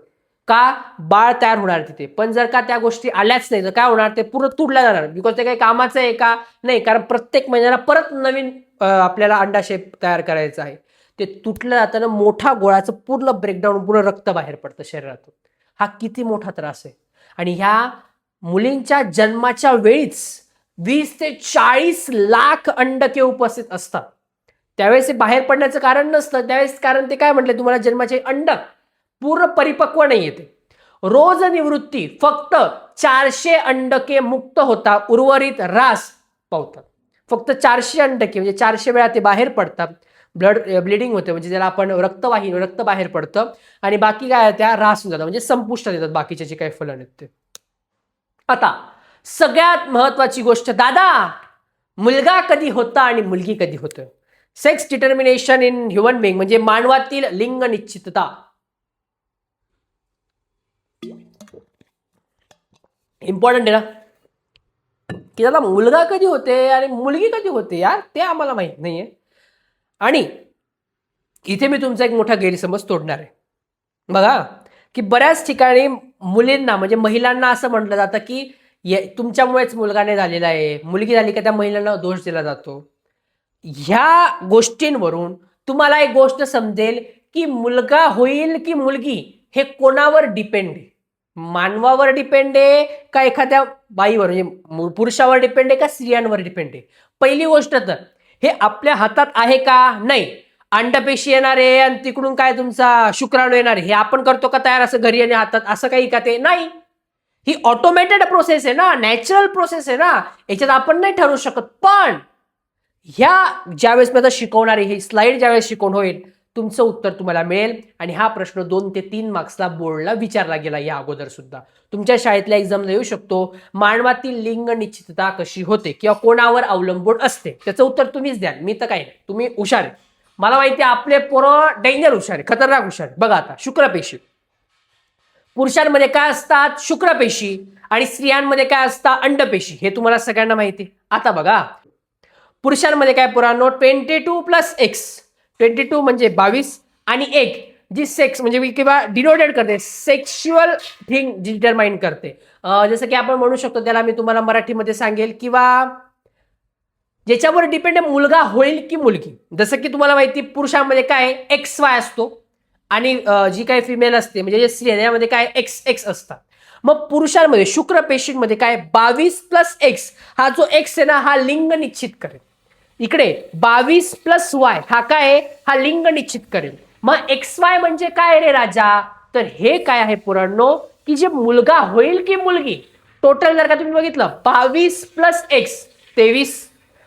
[SPEAKER 1] का? बाळ तयार होणार तिथे. पण जर का त्या गोष्टी आल्याच नाही तर काय होणार? ते पूर्ण तुटल्या जाणार. बिकॉज ते काही कामाचं आहे का? नाही, कारण प्रत्येक महिन्याला परत नवीन आपल्याला अंडाशय तयार करायचं आहे. ते तुटलं जाताना मोठा गोळाचं पूर्ण ब्रेकडाऊन, पूर्ण रक्त बाहेर पडतं शरीरातून. हा किती मोठा त्रास आहे. आणि ह्या मुलींच्या जन्माच्या वेळीच 20 ते 40 लाख अंडके उपस्थित असतात. त्यावेळेस बाहेर पडण्याचं कारण नसतं त्यावेळेस, कारण ते काय म्हटले तुम्हाला, जन्माचे अंडक पूर्ण परिपक्व नाही येते. रोज निवृत्ती फक्त 400 अंडके मुक्त होता, उर्वरित रास पावतात. फक्त 400 अंडके म्हणजे 400 वेळा ते बाहेर पडतात. ब्लिडिंग होते म्हणजे ज्याला आपण रक्तवाहिनी, रक्त बाहेर पडतं आणि बाकी काय त्या रास होऊन जातात म्हणजे संपुष्टात येतात बाकीचे जे काही फलन आहेत ते. आता सगळ्यात महत्वाची गोष्ट, दादा मुलगा कधी होता आणि मुलगी कधी होतं? Sex determination in human being म्हणजे मानवातील लिंग निश्चितता. इम्पॉर्टंट आहे ना, की दादा मुलगा कधी होते आणि मुलगी कधी होते यार, ते आम्हाला माहित नाहीये. आणि इथे मी तुमचा एक मोठा गैरसमज तोडणार आहे. बघा की बऱ्याच ठिकाणी मुलींना म्हणजे महिलांना असं म्हटलं जातं की तुमच्यामुळेच मुलगा नाही झालेला आहे, मुलगी झाली का त्या महिलांना दोष दिला जातो. ह्या गोष्टींवरून तुम्हाला एक गोष्ट समजेल की मुलगा होईल की मुलगी हे कोणावर डिपेंड आहे? मानवावर डिपेंड आहे का एखाद्या बाईवर म्हणजे पुरुषावर डिपेंड आहे का स्त्रियांवर डिपेंड आहे? पहिली गोष्ट तर हे आपल्या हातात आहे का? नाही. अंडपेशी येणार आहे आणि तिकडून काय तुमचा शुक्राणू येणार आहे. हे आपण करतो का तयार असं घरी आणि हातात, असं काही का ते नाही. ही ऑटोमेटेड प्रोसेस आहे ना, नॅचरल प्रोसेस आहे ना, याच्यात आपण नाही ठरवू शकत. पण ह्या ज्यावेळेस मी आता शिकवणार आहे, ही स्लाइड ज्यावेळेस शिकवून होईल, तुमचं उत्तर तुम्हाला मिळेल. आणि हा प्रश्न 2 ते 3 मार्क्सला बोर्डला विचारला गेला या अगोदर सुद्धा. तुमच्या शाळेतल्या एक्झामला येऊ शकतो. मानवातील लिंग निश्चितता कशी होते किंवा कोणावर अवलंबून असते, त्याचं उत्तर तुम्हीच द्या, मी तर काही नाही. तुम्ही हुशार आहे, मला माहिती आहे. आपले पोरं डेंजर हुशार आहे, खतरनाक हुशार आहे. बघा आता शुक्रपेशी, पुरुषांमध्ये काय असतात शुक्रपेशी आणि स्त्रियांमध्ये काय असतात अंडपेशी, हे तुम्हाला सगळ्यांना माहिती आहे. आता बघा पुरुषांमध्ये काय पुरानो 22 + x, 22 म्हणजे 22 आणि 1 जी सेक्स म्हणजे किंवा डिनोटेड करते, सेक्शुअल थिंग डिटरमाइन करते. जसं की आपण म्हणू शकतो, त्याला मी तुम्हाला मराठीमध्ये सांगेल किंवा ज्याच्यावर डिपेंड आहे मुलगा होईल की मुलगी. जसं की तुम्हाला माहिती पुरुषांमध्ये काय XY असतो आणि जी काही फिमेल असते म्हणजे स्त्रियांमध्ये काय XX असतात. मग पुरुषांमध्ये शुक्रपेशींमध्ये काय 22 + x, हा जो x आहे ना हा लिंग निश्चित करेल. इकडे 22 + y हा काय हा लिंग निश्चित करेल. मग XY म्हणजे काय रे राजा, तर हे काय आहे पुरांनो की जे मुलगा होईल की मुलगी. टोटल जर का तुम्ही बघितलं 22 + x 23,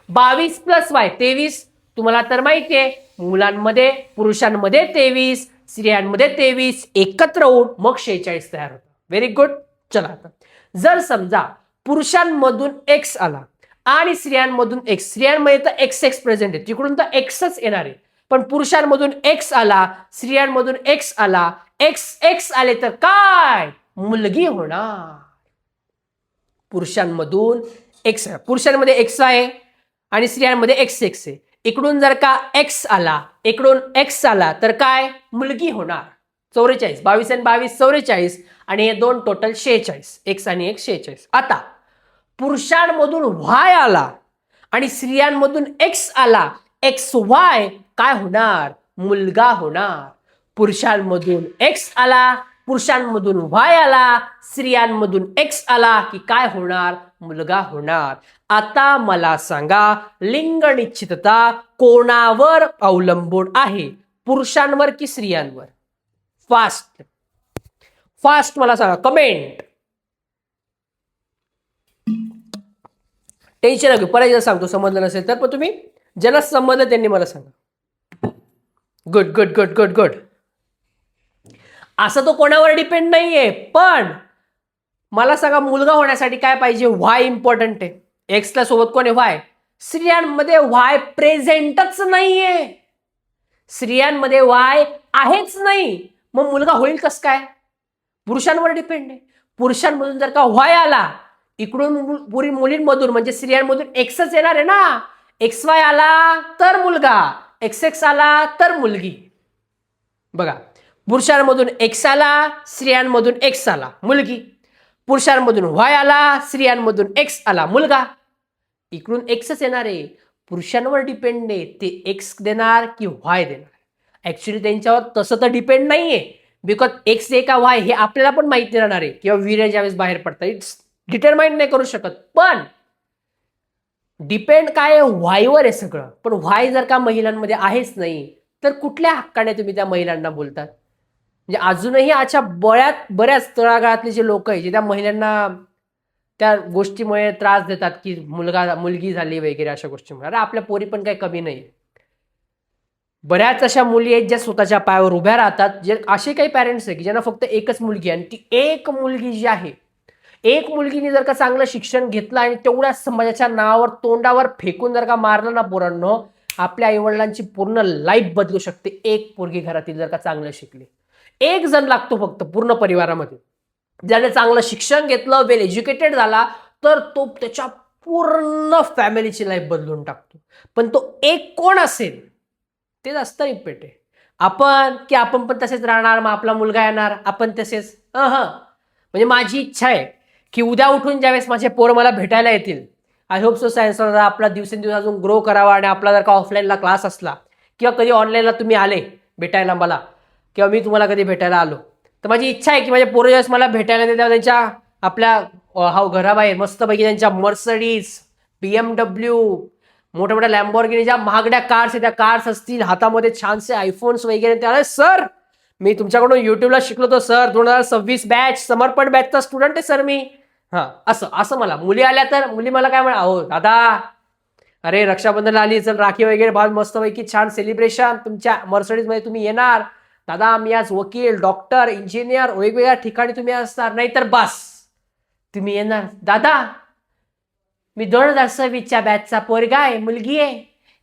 [SPEAKER 1] 22 + y 23. तुम्हाला तर माहितीये मुलांमध्ये पुरुषांमध्ये 23, स्त्रियांमध्ये 23 एकत्र होऊन मग 46 तयार होतं. Very good. चला आता जर समजा पुरुषांमधून x आला आणि स्त्रियांमधून x, स्त्रियांमध्ये तर XX प्रेझेंट आहे, तिकडून तर Xच येणार आहे. पण पुरुषांमधून x आला, स्त्रियांमधून x आला, XX आले तर काय मुलगी होणार. पुरुषांमधून x, पुरुषांमध्ये x आहे आणि स्त्रियांमध्ये XX आहे. इकडून जर का x आला, इकडून x आला तर काय मुलगी होणार. 44, 22 आणि 22 44 आणि हे दोन टोटल 46, x आणि x 46. आता पुरुषांमधून y आला आणि स्त्रियांमधून x आला, XY काय होणार मुलगा होणार. पुरुषांमधून x आला, पुरुषांमधून y आला, स्त्रियांमधून x आला की काय होणार मुलगा होणार. आता मला सांगा लिंग निश्चितता कोणावर अवलंबून आहे, पुरुषांवर की स्त्रियांवर. फास्ट फास्ट मला सांगा, कमेंट. टेन्शन नका, परत सांगतो समजलं नसेल तर, पण तुम्ही ज्यांना समजलं त्यांनी मला सांगा. Good good good good good. असं तो कोणावर डिपेंड नाहीये, पण मला सांगा मुलगा होण्यासाठी काय पाहिजे, वाय इम्पॉर्टंट आहे. एक्सला सोबत कोण आहे वाय. स्त्रियांमध्ये वाय प्रेझेंटच नाहीये, स्त्रियांमध्ये वाय आहेच नाही, मग मुलगा होईल कस काय. पुरुषांवर डिपेंड आहे. पुरुषांमधून जर का वाय आला, इकडून पुरी मुलींमधून म्हणजे स्त्रियांमधून एक्सच येणार आहे ना. XY आला तर मुलगा, XX आला तर मुलगी. बघा पुरुषांमधून X आला, स्त्रियांमधून X आला मुलगी. पुरुषांमधून Y आला, स्त्रियांमधून X आला मुलगा. इकडून Xच येणार आहे. पुरुषांवर डिपेंड आहे, ते X देणार की Y देणार. ऍक्च्युली त्यांच्यावर तसं तर डिपेंड नाहीये, बिकॉज X आहे का Y हे आपल्याला पण माहिती राहणार आहे, किंवा वीर्य ज्यावेळेस बाहेर पडतं इट्स डिटरमाइन नाही करू शकत. पण डिपेंड काय वायवर आहे सगळं. पण वाय जर का महिलांमध्ये आहेच नाही तर कुठल्या हक्काने तुम्ही त्या महिलांना बोलतात. म्हणजे अजूनही अशा बऱ्याच तळागाळातले जे लोक आहे जे त्या महिलांना त्या गोष्टीमुळे त्रास देतात की मुलगी झाली वगैरे अशा गोष्टीमुळे. अरे आपल्या पोरी पण काही कमी नाही. बऱ्याच अशा मुली आहेत ज्या स्वतःच्या पायावर उभ्या राहतात. जे असे काही पॅरेंट्स आहे की ज्यांना फक्त एकच मुलगी आहे, आणि ती एक मुलगी जी आहे, एक मुलगीने जर का चांगलं शिक्षण घेतलं आणि तेवढ्या समाजाच्या नावावर तोंडावर फेकून जर का मारलं ना पोरांनो, आपल्या आईवडिलांची पूर्ण लाईफ बदलू शकते. एक पोरगी घरातील जर का चांगलं शिकली, एक जण लागतो फक्त पूर्ण परिवारामध्ये, ज्याने चांगलं शिक्षण घेतलं, वेल एज्युकेटेड झाला, तर तो त्याच्या पूर्ण फॅमिलीची लाईफ बदलून टाकतो. पण तो एक कोण असेल ते जास्त इम्पॉर्टंट आहे. आपण पण तसेच राहणार, मग आपला मुलगा येणार आपण तसेच. म्हणजे माझी इच्छा आहे की उद्या उठून ज्यावेळेस माझे पोरं मला भेटायला येतील, आय होप सो सायन्सला आपला दिवसेंदिवस अजून ग्रो करावा, आणि आपला जर का ऑफलाईनला क्लास असला किंवा कधी ऑनलाईनला तुम्ही आले भेटायला मला, किंवा मी तुम्हाला कधी भेटायला आलो, तर माझी इच्छा आहे की माझे पोरं ज्यावेळेस मला भेटायला येते तेव्हा त्यांच्या आपल्या घराबाहेर मस्तपैकी त्यांच्या मर्सडीज, BMW, मोठ्या मोठ्या लॅम्बॉर्गिनी ज्या महागड्या कार्स आहेत त्या कार्स असतील, हातामध्ये छानसे आयफोन्स वगैरे, त्याला सर मी तुमच्याकडून युट्यूबला शिकलो तो सर 2026 बॅच समर्पण बॅचचा स्टुडंट आहे सर मी. हा असं असं मला मुली आल्या तर मुली मला काय म्हणा, अहो दादा अरे रक्षाबंधन आली, चल राखी वगैरे भात मस्तपैकी छान सेलिब्रेशन, तुमच्या मर्सडीज मध्ये तुम्ही येणार दादा, मी आज वकील डॉक्टर इंजिनियर वेगवेगळ्या ठिकाणी तुम्ही असणार, नाही तर बस तुम्ही येणार दादा मी 2026च्या बॅचचा पोरगा आहे, मुलगी आहे,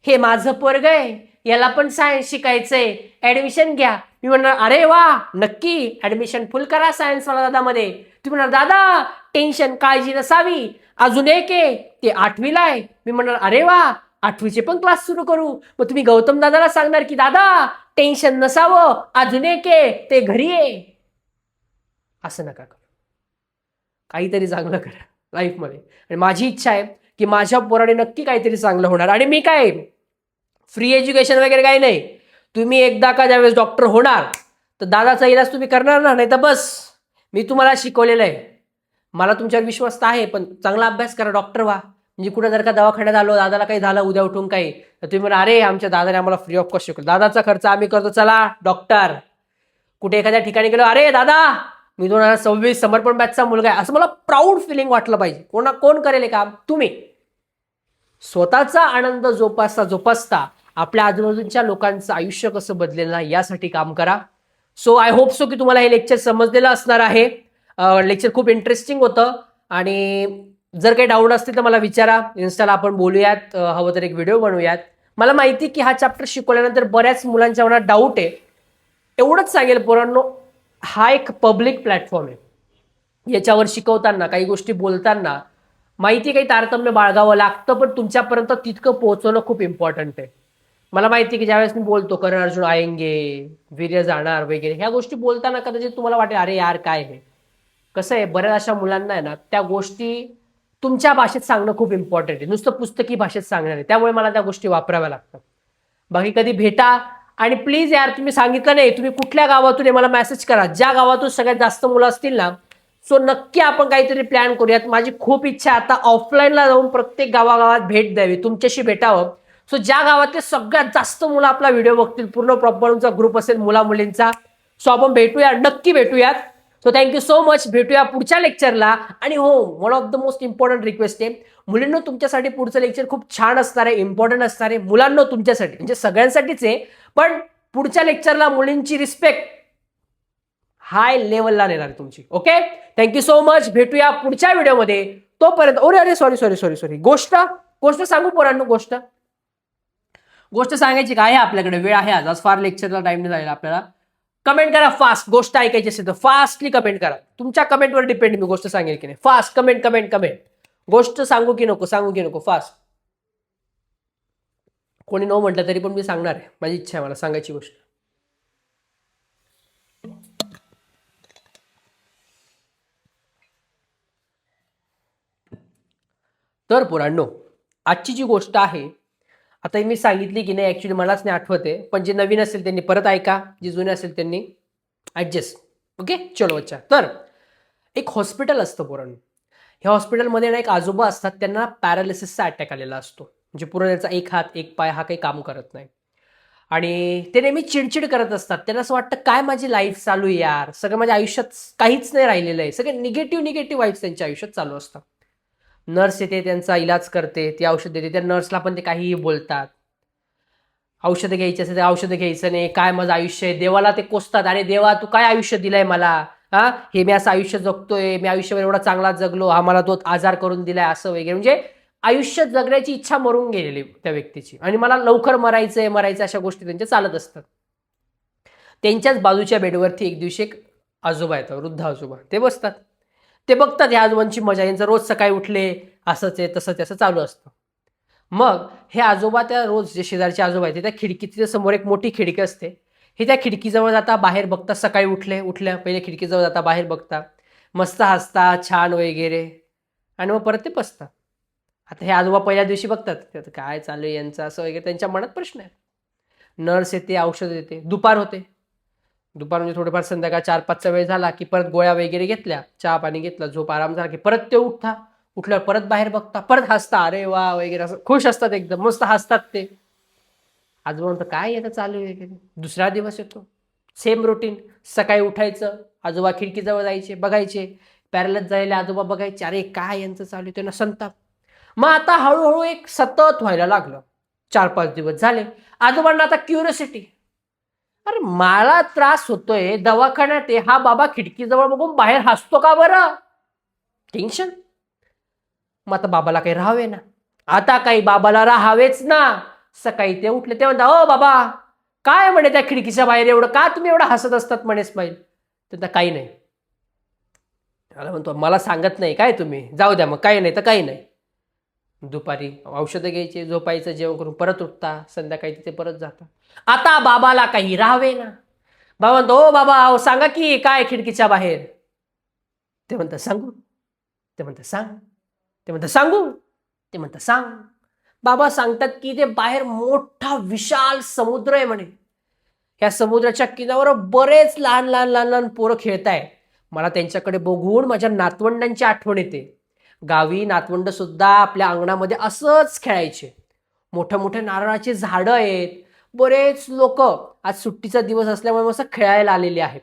[SPEAKER 1] हे माझं पोरग आहे, याला पण सायन्स शिकायचंय, ऍडमिशन घ्या. मी म्हणणार अरे वा नक्की ऍडमिशन फुल करा सायन्स वाला दादा मध्ये. तुम्ही म्हणणार दादा टेन्शन काळजी नसावी, अजून एक आहे ते 8वीला आहे. मी म्हणणार अरे वा 8वीचे पण क्लास सुरू करू. मग तुम्ही गौतम दादाला सांगणार की दादा टेन्शन नसावं, अजून एक आहे ते घरी आहे. असं नका करू, काहीतरी चांगलं करा लाईफमध्ये. आणि माझी इच्छा आहे की माझ्या पोराने नक्की काहीतरी चांगलं होणार. आणि मी काय फ्री एज्युकेशन वगैरे काही नाही, तुम्ही एकदा का ज्यावेळेस डॉक्टर होणार तर दादाचा इलाज तुम्ही करणार ना, नाही तर बस मी तुम्हाला शिकवलेलं आहे, मला तुमच्यावर विश्वास आहे, पण चांगला अभ्यास करा, डॉक्टर व्हा. म्हणजे कुठं जर का दवाखान्यात आलो दादाला काही झालं उद्या उठून काही, तर तुम्ही म्हणा अरे आमच्या दादाने आम्हाला फ्री ऑफ कॉस्ट शिकवलं, दादाचा खर्च आम्ही करतो, चला डॉक्टर. कुठे एखाद्या ठिकाणी गेलो अरे दादा मी 2026 समर्पण बॅचचा मुलगा आहे, असं मला प्राऊड फिलिंग वाटलं पाहिजे. कोण करेल हे काम? तुम्ही. स्वतःचा आनंद जोपासता आपल्या आजूबाजूच्या लोकांचं आयुष्य कसं बदलेल ना यासाठी काम करा. सो आय होप सो की तुम्हाला हे लेक्चर समजलेलं असणार आहे. लेक्चर खूप इंटरेस्टिंग होतं आणि जर काही डाऊट असतील तर मला विचारा, इन्स्टाला आपण बोलूयात, हवं तर एक व्हिडिओ बनवूयात. मला माहिती की हा चॅप्टर शिकवल्यानंतर बऱ्याच मुलांच्या मनात डाऊट आहे. एवढंच सांगेल पोरांनो, हा एक पब्लिक प्लॅटफॉर्म आहे, याच्यावर शिकवताना काही गोष्टी बोलताना माहिती काही तारतम्य बाळगावं लागतं, पण तुमच्यापर्यंत तितकं पोहोचवणं खूप इम्पॉर्टंट आहे. मला माहिती की ज्यावेळेस मी बोलतो करण अर्जुन आयंगे, वीर्य जाणार वगैरे ह्या गोष्टी बोलताना कदाचित तुम्हाला वाटेल अरे यार काय हे. कसं आहे बऱ्याच अशा मुलांना आहे ना त्या गोष्टी तुमच्या भाषेत सांगणं खूप इम्पॉर्टंट आहे, नुसतं पुस्तकी भाषेत सांगणार आहे, त्यामुळे मला त्या गोष्टी वापराव्या लागतात. बाकी कधी भेटा आणि प्लीज यार तुम्ही सांगितलं नाही तुम्ही कुठल्या गावातून मला मेसेज करा, ज्या गावातून सगळ्यात जास्त मुलं असतील ना, सो नक्की आपण काहीतरी प्लॅन करूयात. माझी खूप इच्छा आता ऑफलाईनला जाऊन प्रत्येक गावागावात भेट द्यावी, तुमच्याशी भेटावं. सो ज्या गावातले सगळ्यात जास्त मुलं आपला व्हिडिओ बघतील, पूर्ण प्रॉपरचा ग्रुप असेल मुला मुलींचा, सो आपण भेटूया, नक्की भेटूयात. सो थँक्यू सो मच, भेटूया पुढच्या लेक्चरला. आणि हो, one of the most important request आहे मुलींनो, तुमच्यासाठी पुढचं लेक्चर खूप छान असणार आहे, इम्पॉर्टंट असणार आहे मुलांना तुमच्यासाठी, म्हणजे सगळ्यांसाठीच आहे, पण पुढच्या लेक्चरला मुलींची रिस्पेक्ट हाय लेवलला नेणार तुमची. ओके, थँक्यू सो मच, भेटूया पुढच्या व्हिडिओमध्ये. तोपर्यंत अरे सॉरी गोष्ट सांगू पोरांनो, गोष्ट सांगायची काय आहे आपल्याकडे, वेळ आहे आज फार लेक्चरला टाइम नाही झालेला आपल्याला. कमेंट करा फास्ट, गोष्ट ऐकायची असेल तर फास्टली कमेंट करा, तुमच्या कमेंटवर डिपेंड मी गोष्ट सांगेल की नाही. फास्ट कमेंट, गोष्ट सांगू की नको फास्ट. कोणी नो म्हटलं तरी पण मी सांगणार आहे, माझी इच्छा आहे मला सांगायची गोष्ट. तर पोरांनो, आजची जी गोष्ट आहे आता मी सांगितली की नाही ऍक्च्युली मलाच नाही आठवते, पण जे नवीन असेल त्यांनी परत ऐका, जे जुने असेल त्यांनी ऍडजस्ट. ओके चलो अच्छा. तर एक हॉस्पिटल असतं पोरांनो, ह्या हॉस्पिटलमध्ये ना एक आजोबा असतात, त्यांना पॅरालिसिसचा अटॅक आलेला असतो, म्हणजे पूर्ण त्यांचा एक हात एक पाय हा काही काम करत नाही आणि ते नेहमी चिडचिड करत असतात. त्यांना असं वाटतं काय माझी लाईफ चालू आहे यार, सगळं माझ्या आयुष्यात काहीच नाही राहिलेलं आहे, सगळे निगेटिव्ह वाईब्स त्यांच्या आयुष्यात चालू असतात. नर्स येते, त्यांचा इलाज करते, ती औषध देते, त्या नर्सला पण ते काहीही बोलतात, औषधं घ्यायची असेल तर औषधं घ्यायचं नाही, काय माझं आयुष्य आहे, देवाला ते कोसतात, अरे देवा तू काय आयुष्य दिलंय मला, हा हे मी असं आयुष्य जगतोय, मी आयुष्यावर एवढा चांगला जगलो, हा मला तो आजार करून दिलाय असं वगैरे. म्हणजे आयुष्य जगण्याची इच्छा मरून गेलेली त्या व्यक्तीची आणि मला लवकर मरायचं अशा गोष्टी त्यांच्या चालत असतात. त्यांच्याच बाजूच्या बेडवरती एक दिवशी एक आजोबा येतात, वृद्ध आजोबा, ते बसतात, ते बघतात ह्या आजोबांची मजा, यांचं रोज सकाळी उठले असंच आहे तसंच असं चालू असतं. मग हे आजोबा त्या रोज जे शेजारचे आजोबा आहेत त्या खिडकीच्या समोर एक मोठी खिडकी असते, हे त्या खिडकीजवळ जाता, बाहेर बघता, सकाळी उठल्या पहिले खिडकीजवळ जाता, बाहेर बघता, मस्त हसता छान वगैरे आणि मग परत ते बसतात. आता हे आजोबा पहिल्या दिवशी बघतात काय चालू आहे यांचं असं वगैरे, त्यांच्या मनात प्रश्न आहे. नर्स येते, औषध देते, दुपार होते, दुपार म्हणजे थोडंफार संध्याकाळ 4-5चा वेळ झाला की परत गोळ्या वगैरे घेतल्या, चहा पाणी घेतला, झोप आराम झाला की परत ते उठता, उठल्यावर परत बाहेर बघता, परत हसता, अरे वा वगैरे, असं खुश असतात, एकदम मस्त हसतात ते. आजोबा म्हणतो काय येतं चालू आहे वगैरे. दुसरा दिवस येतो, सेम रुटीन. सकाळी उठायचं, आजोबा खिडकीजवळ जायचे, बघायचे, पॅरलच जायला आजोबा बघायचे, अरे काय यांचं चालू आहे, त्यांना संताप. मग आता हळूहळू एक सतत व्हायला लागलं. 4-5 दिवस झाले. आजोबांना आता क्युरियोसिटी, अरे मला त्रास होतोय, दवाखान्यात आहे, हा बाबा खिडकीजवळ बघून बाहेर हसतो का बरं? टेन्शन. मग आता बाबाला काही राहावे ना, आता काही बाबाला राहावेच ना. सकाळी ते उठले, ते म्हणता, ओ बाबा काय म्हणे त्या खिडकीच्या बाहेर एवढं, का तुम्ही एवढं हसत असतात म्हणे स्माईल? तर काही नाही. मला म्हणतो मला सांगत नाही काय तुम्ही, जाऊ द्या मग, काही नाही तर काही नाही. दुपारी औषधं घ्यायचे, झोपायचं, जेवण करून परत उठता, संध्याकाळी तिथे परत जाता. आता बाबाला काही राहावे ना. बाबा म्हणतो, ओ बाबा अहो सांगा की काय खिडकीच्या बाहेर? ते म्हणतात सांगू. ते म्हणतात सांग. ते म्हणतात सांगू. ते म्हणतात सांग. बाबा सांगतात की ते बाहेर मोठा विशाल समुद्र आहे म्हणे. ह्या समुद्राच्या किनाऱ्यावर बरेच लहान लहान लहान लहान पोरं खेळतायत. मला त्यांच्याकडे बघून माझ्या नातवंडांची आठवण येते. गावी नातवंड सुद्धा आपल्या अंगणामध्ये असंच खेळायचे. मोठ्या मोठ्या नारळाची झाडं आहेत. बरेच लोक आज सुट्टीचा दिवस असल्यामुळे मस्त खेळायला आलेले आहेत.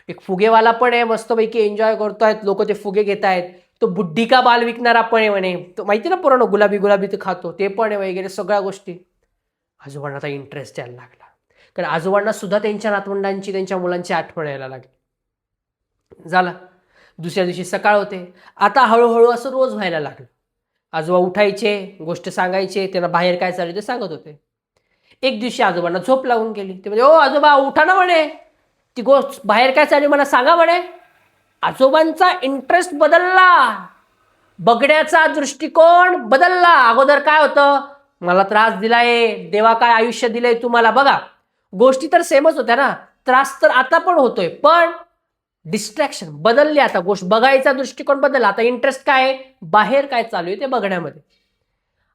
[SPEAKER 1] एक फुगेवाला पण आहे, मस्तपैकी एन्जॉय करतायत लोक, ते फुगे घेत आहेत. तो बुड्डी का बाल विकणारा पण आहे म्हणे, तो माहिती ना पुराण गुलाबी गुलाबी ते खातो ते पण आहे वगैरे, सगळ्या गोष्टी. आजोबांना आता इंटरेस्ट यायला लागला, कारण आजोबांना सुद्धा त्यांच्या नातवंडांची, त्यांच्या मुलांची आठवण यायला लागली. झाला दुसऱ्या दिवशी सकाळ होते. आता हळूहळू असं रोज व्हायला लागलं. आजोबा उठायचे, गोष्ट सांगायचे, त्यांना बाहेर काय चालू ते सांगत होते. एक दिवशी आजोबांना झोप लागून गेली. ते म्हणजे, ओ आजोबा उठा ना म्हणे, ती गोष्ट बाहेर काय चालू मला सांगा म्हणे. आजोबांचा इंटरेस्ट बदलला, बघण्याचा दृष्टिकोन बदलला. अगोदर काय होतं, मला त्रास दिलाय, देवा काय आयुष्य दिलंय तुम्हाला, बघा गोष्टी तर सेमच होत्या ना, त्रास तर आता पण होतोय, पण डिस्ट्रॅक्शन बदलली. आता गोष्ट बघायचा दृष्टिकोन बदलला. आता इंटरेस्ट काय आहे, बाहेर काय चालू आहे ते बघण्यामध्ये.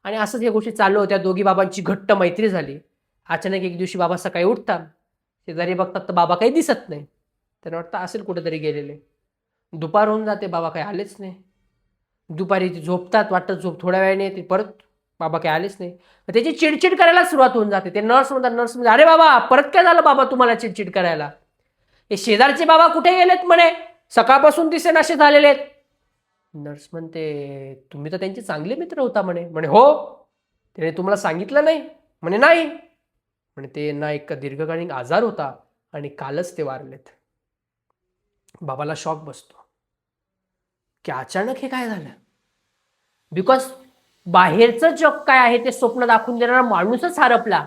[SPEAKER 1] आणि असंच या गोष्टी चालू होत्या. दोघी बाबांची घट्ट मैत्री झाली. अचानक एक दिवशी बाबा सकाळी उठतात, शेजारी बघतात तर बाबा काही दिसत नाही. त्यांना वाटतं असेल कुठेतरी गेलेले. दुपार होऊन जाते, बाबा काही आलेच नाही. दुपारी ते झोपतात, वाटतं झोप थोड्या वेळाने येते, परत बाबा काही आलेच नाही. त्याची चिडचिड करायला सुरुवात होऊन जाते. ते नर्स म्हणतात, नर्स म्हणजे, अरे बाबा परत काय झालं बाबा तुम्हाला चिडचिड करायला? हे शेजारचे बाबा कुठे गेलेत म्हणे, सकाळपासून दिसे नसे झालेले आहेत. नर्स म्हणते, तुम्ही तर त्यांचे चांगले मित्र होता म्हणे. म्हणे हो. त्याने तुम्हाला सांगितलं नाही? म्हणे नाही. म्हणे ते ना एक दीर्घकालीन आजार होता आणि कालच ते वारलेत. बाबाला शॉक बसतो की अचानक हे काय झालं. बिकॉज बाहेरचं जग काय आहे ते स्वप्न दाखवून देणारा माणूसच हरपला.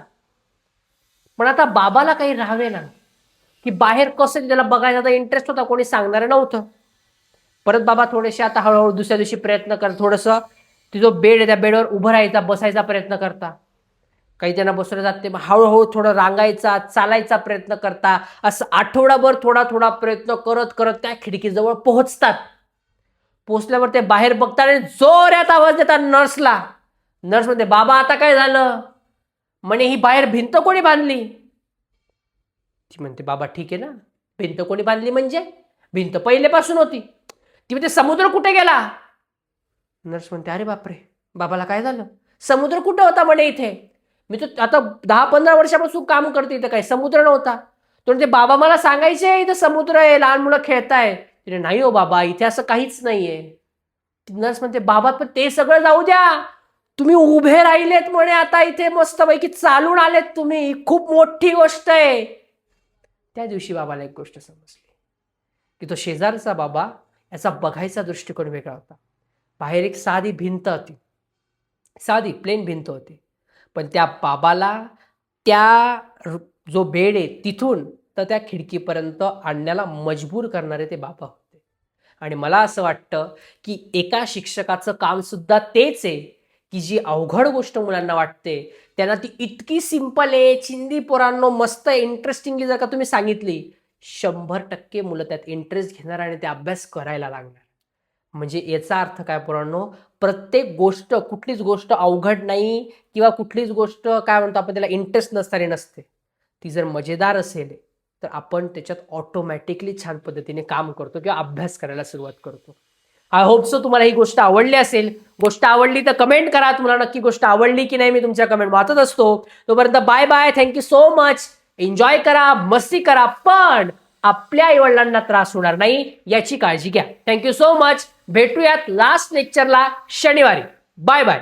[SPEAKER 1] पण आता बाबाला काही राहावे ना, की बाहेर कसं त्याला बघायचा इंटरेस्ट होता, कोणी सांगणार नव्हतं. परत बाबा थोडेसे आता हळूहळू दुसऱ्या दिवशी प्रयत्न कर, थोडंसं ती जो बेड आहे त्या बेडवर उभं राहायचा, बसायचा प्रयत्न करता. काही त्यांना बसवलं जाते, मग हळूहळू थोडं रांगायचा, चालायचा प्रयत्न करता. असं आठवडाभर थोडा थोडा प्रयत्न करत करत त्या खिडकीजवळ पोहोचतात. पोहोचल्यावर ते बाहेर बघतात आणि जोरात आवाज देतात नर्सला. नर्स म्हणते, बाबा आता काय झालं? म्हणे ही बाहेर भिंत कोणी बांधली? ती म्हणते, बाबा ठीक आहे ना, भिंत कोणी बांधली म्हणजे? भिंत पहिलेपासून होती. ती म्हणते, समुद्र कुठे गेला? नर्स म्हणते, अरे बापरे, बाबाला काय झालं? समुद्र कुठं होता म्हणे इथे? मी तर आता 10-15 वर्षापासून काम करते, इथं काही समुद्र नव्हता. तो म्हणते, बाबा मला सांगायचे इथं समुद्र आहे, लहान मुलं खेळताय. तिने, नाही हो बाबा, इथे असं काहीच नाहीये. नर्स म्हणते, बाबा पण ते सगळं जाऊ द्या, तुम्ही उभे राहिलेत म्हणे आता इथे, मस्तपैकी चालून आलेत तुम्ही, खूप मोठी गोष्ट आहे. त्या दिवशी बाबाला एक गोष्ट समजली की तो शेजारचा बाबा, याचा बघायचा दृष्टिकोन वेगळा होता. बाहेर एक साधी भिंत होती, साधी प्लेन भिंत होती, पण त्या बाबाला त्या जो बेड आहे तिथून तर त्या खिडकीपर्यंत आणण्याला मजबूर करणारे ते बाबा होते. आणि मला असं वाटतं की एका शिक्षकाचं काम सुद्धा तेच आहे की जी अवघड गोष्ट मुलांना वाटते त्यांना ती इतकी सिंपल आहे, चिंदी पोरांनो, मस्त इंटरेस्टिंगली जर का तुम्ही सांगितली, 100% मुलं त्यात इंटरेस्ट घेणार आणि ते अभ्यास करायला लागणार. म्हणजे याचा अर्थ काय पोरांनो, प्रत्येक गोष्ट, कुठलीच गोष्ट अवघड नाही किंवा कुठलीच गोष्ट काय म्हणतो आपण त्याला इंटरेस्ट नसणारी नसते. ती जर मजेदार असेल तर आपण त्याच्यात ऑटोमॅटिकली छान पद्धतीने काम करतो किंवा अभ्यास करायला सुरुवात करतो. आय होप सो तुम्हाला ही गोष्ट आवडली असेल. गोष्ट आवडली तर कमेंट करा, तुम्हाला नक्की गोष्ट आवडली की नाही, मी तुमच्या कमेंट वाचत असतो. तोपर्यंत bye bye, thank you so much. Enjoy करा, मस्ती करा, पण आपल्या आईवडिलांना त्रास होणार नाही याची काळजी घ्या. Thank you so much. भेटूयात लास्ट लेक्चरला शनिवारी. Bye bye.